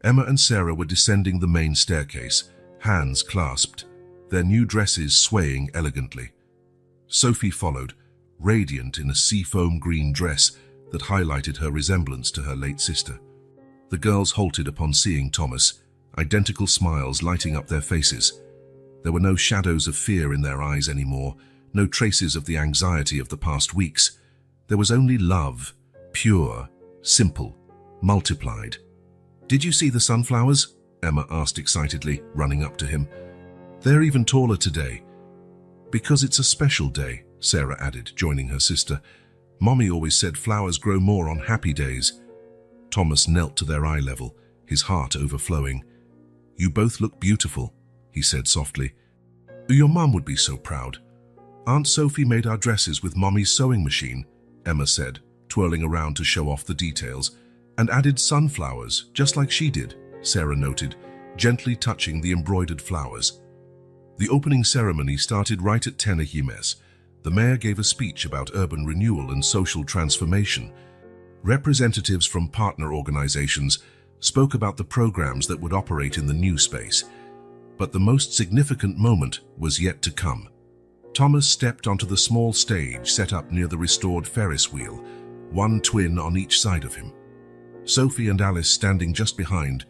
S1: Emma and Sarah were descending the main staircase, hands clasped, their new dresses swaying elegantly. Sophie followed, radiant in a seafoam green dress that highlighted her resemblance to her late sister. The girls halted upon seeing Thomas, identical smiles lighting up their faces. There were no shadows of fear in their eyes anymore, no traces of the anxiety of the past weeks. There was only love, pure, simple, multiplied. "Did you see the sunflowers?" Emma asked excitedly, running up to him. "They're even taller today." "Because it's a special day," Sarah added, joining her sister. "Mommy always said flowers grow more on happy days." Thomas knelt to their eye level, his heart overflowing. "You both look beautiful," he said softly. "Your mom would be so proud." "Aunt Sophie made our dresses with Mommy's sewing machine," Emma said, twirling around to show off the details, "and added sunflowers, just like she did," Sarah noted, gently touching the embroidered flowers. The opening ceremony started right at 10 a.m. The mayor gave a speech about urban renewal and social transformation. Representatives from partner organizations spoke about the programs that would operate in the new space. But the most significant moment was yet to come. Thomas stepped onto the small stage set up near the restored Ferris wheel, one twin on each side of him. Sophie and Alice standing just behind.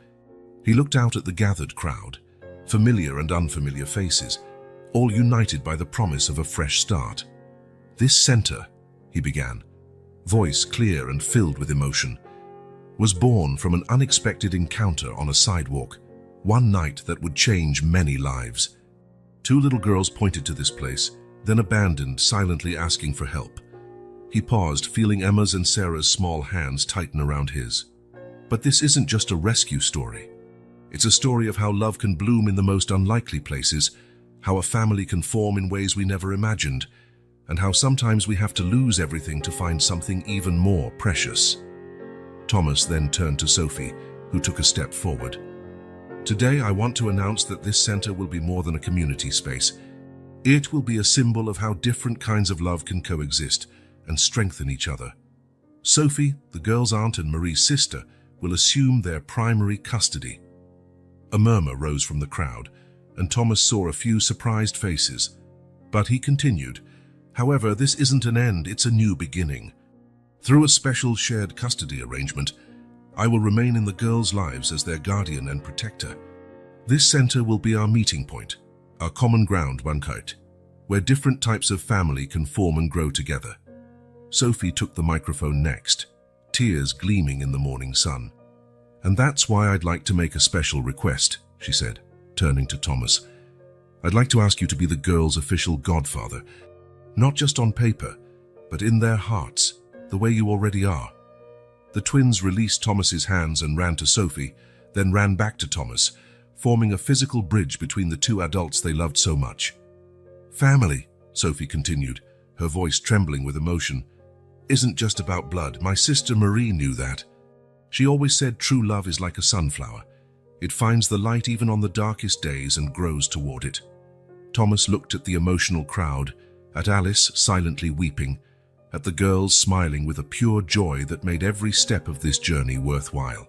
S1: He looked out at the gathered crowd, familiar and unfamiliar faces, all united by the promise of a fresh start. "This center," he began, voice clear and filled with emotion, "was born from an unexpected encounter on a sidewalk, one night that would change many lives." Two little girls pointed to this place, then abandoned, silently asking for help. He paused, feeling Emma's and Sarah's small hands tighten around his. But this isn't just a rescue story. It's a story of how love can bloom in the most unlikely places, how a family can form in ways we never imagined, and how sometimes we have to lose everything to find something even more precious. Thomas then turned to Sophie, who took a step forward. "Today I want to announce that this center will be more than a community space. It will be a symbol of how different kinds of love can coexist and strengthen each other. Sophie, the girl's aunt and Marie's sister, will assume their primary custody." A murmur rose from the crowd, and Thomas saw a few surprised faces. But he continued, However, this isn't an end, it's a new beginning. Through a special shared custody arrangement, I will remain in the girls' lives as their guardian and protector. This center will be our meeting point, our common ground, Wankite, where different types of family can form and grow together. Sophie took the microphone next, tears gleaming in the morning sun. And that's why I'd like to make a special request, she said, turning to Thomas. I'd like to ask you to be the girls' official godfather, not just on paper, but in their hearts, the way you already are. The twins released Thomas's hands and ran to Sophie, then ran back to Thomas, forming a physical bridge between the two adults they loved so much. Family, Sophie continued, her voice trembling with emotion, isn't just about blood. My sister Marie knew that. She always said true love is like a sunflower. It finds the light even on the darkest days and grows toward it. Thomas looked at the emotional crowd, at Alice silently weeping, at the girls smiling with a pure joy that made every step of this journey worthwhile.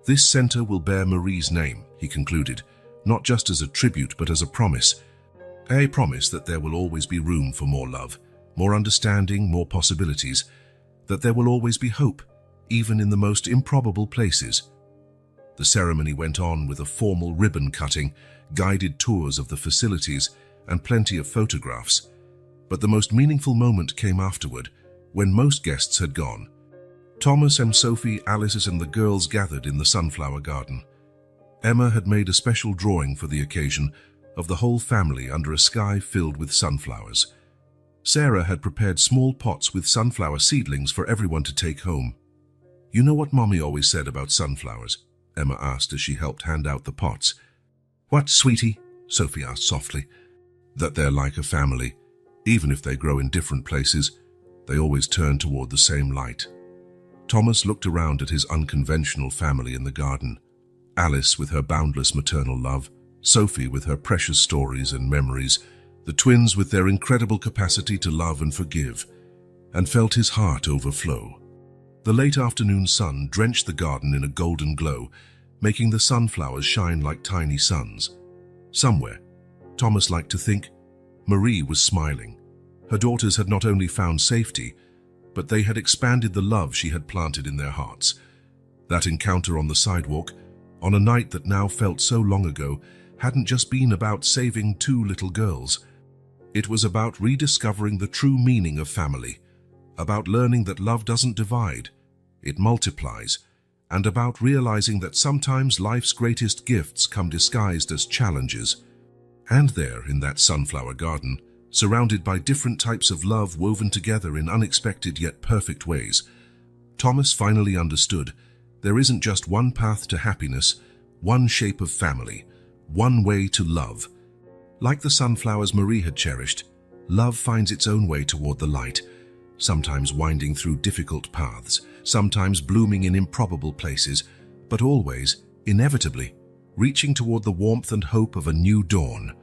S1: This center will bear Marie's name, he concluded, not just as a tribute but as a promise that there will always be room for more love, more understanding, more possibilities, that there will always be hope, even in the most improbable places. The ceremony went on with a formal ribbon cutting, guided tours of the facilities, and plenty of photographs. But the most meaningful moment came afterward, when most guests had gone. Thomas and Sophie, Alice and the girls gathered in the sunflower garden. Emma had made a special drawing for the occasion of the whole family under a sky filled with sunflowers. Sarah had prepared small pots with sunflower seedlings for everyone to take home. You know what Mommy always said about sunflowers? Emma asked as she helped hand out the pots. What, sweetie? Sophie asked softly. That they're like a family. Even if they grow in different places, they always turn toward the same light. Thomas looked around at his unconventional family in the garden. Alice with her boundless maternal love, Sophie with her precious stories and memories, the twins with their incredible capacity to love and forgive, and felt his heart overflow. The late afternoon sun drenched the garden in a golden glow, making the sunflowers shine like tiny suns. Somewhere, Thomas liked to think, Marie was smiling. Her daughters had not only found safety, but they had expanded the love she had planted in their hearts. That encounter on the sidewalk, on a night that now felt so long ago, hadn't just been about saving two little girls. It was about rediscovering the true meaning of family, about learning that love doesn't divide, it multiplies, and about realizing that sometimes life's greatest gifts come disguised as challenges. And there, in that sunflower garden, surrounded by different types of love woven together in unexpected yet perfect ways, Thomas finally understood there isn't just one path to happiness, one shape of family, one way to love. Like the sunflowers Marie had cherished, love finds its own way toward the light, sometimes winding through difficult paths, sometimes blooming in improbable places, but always, inevitably, reaching toward the warmth and hope of a new dawn.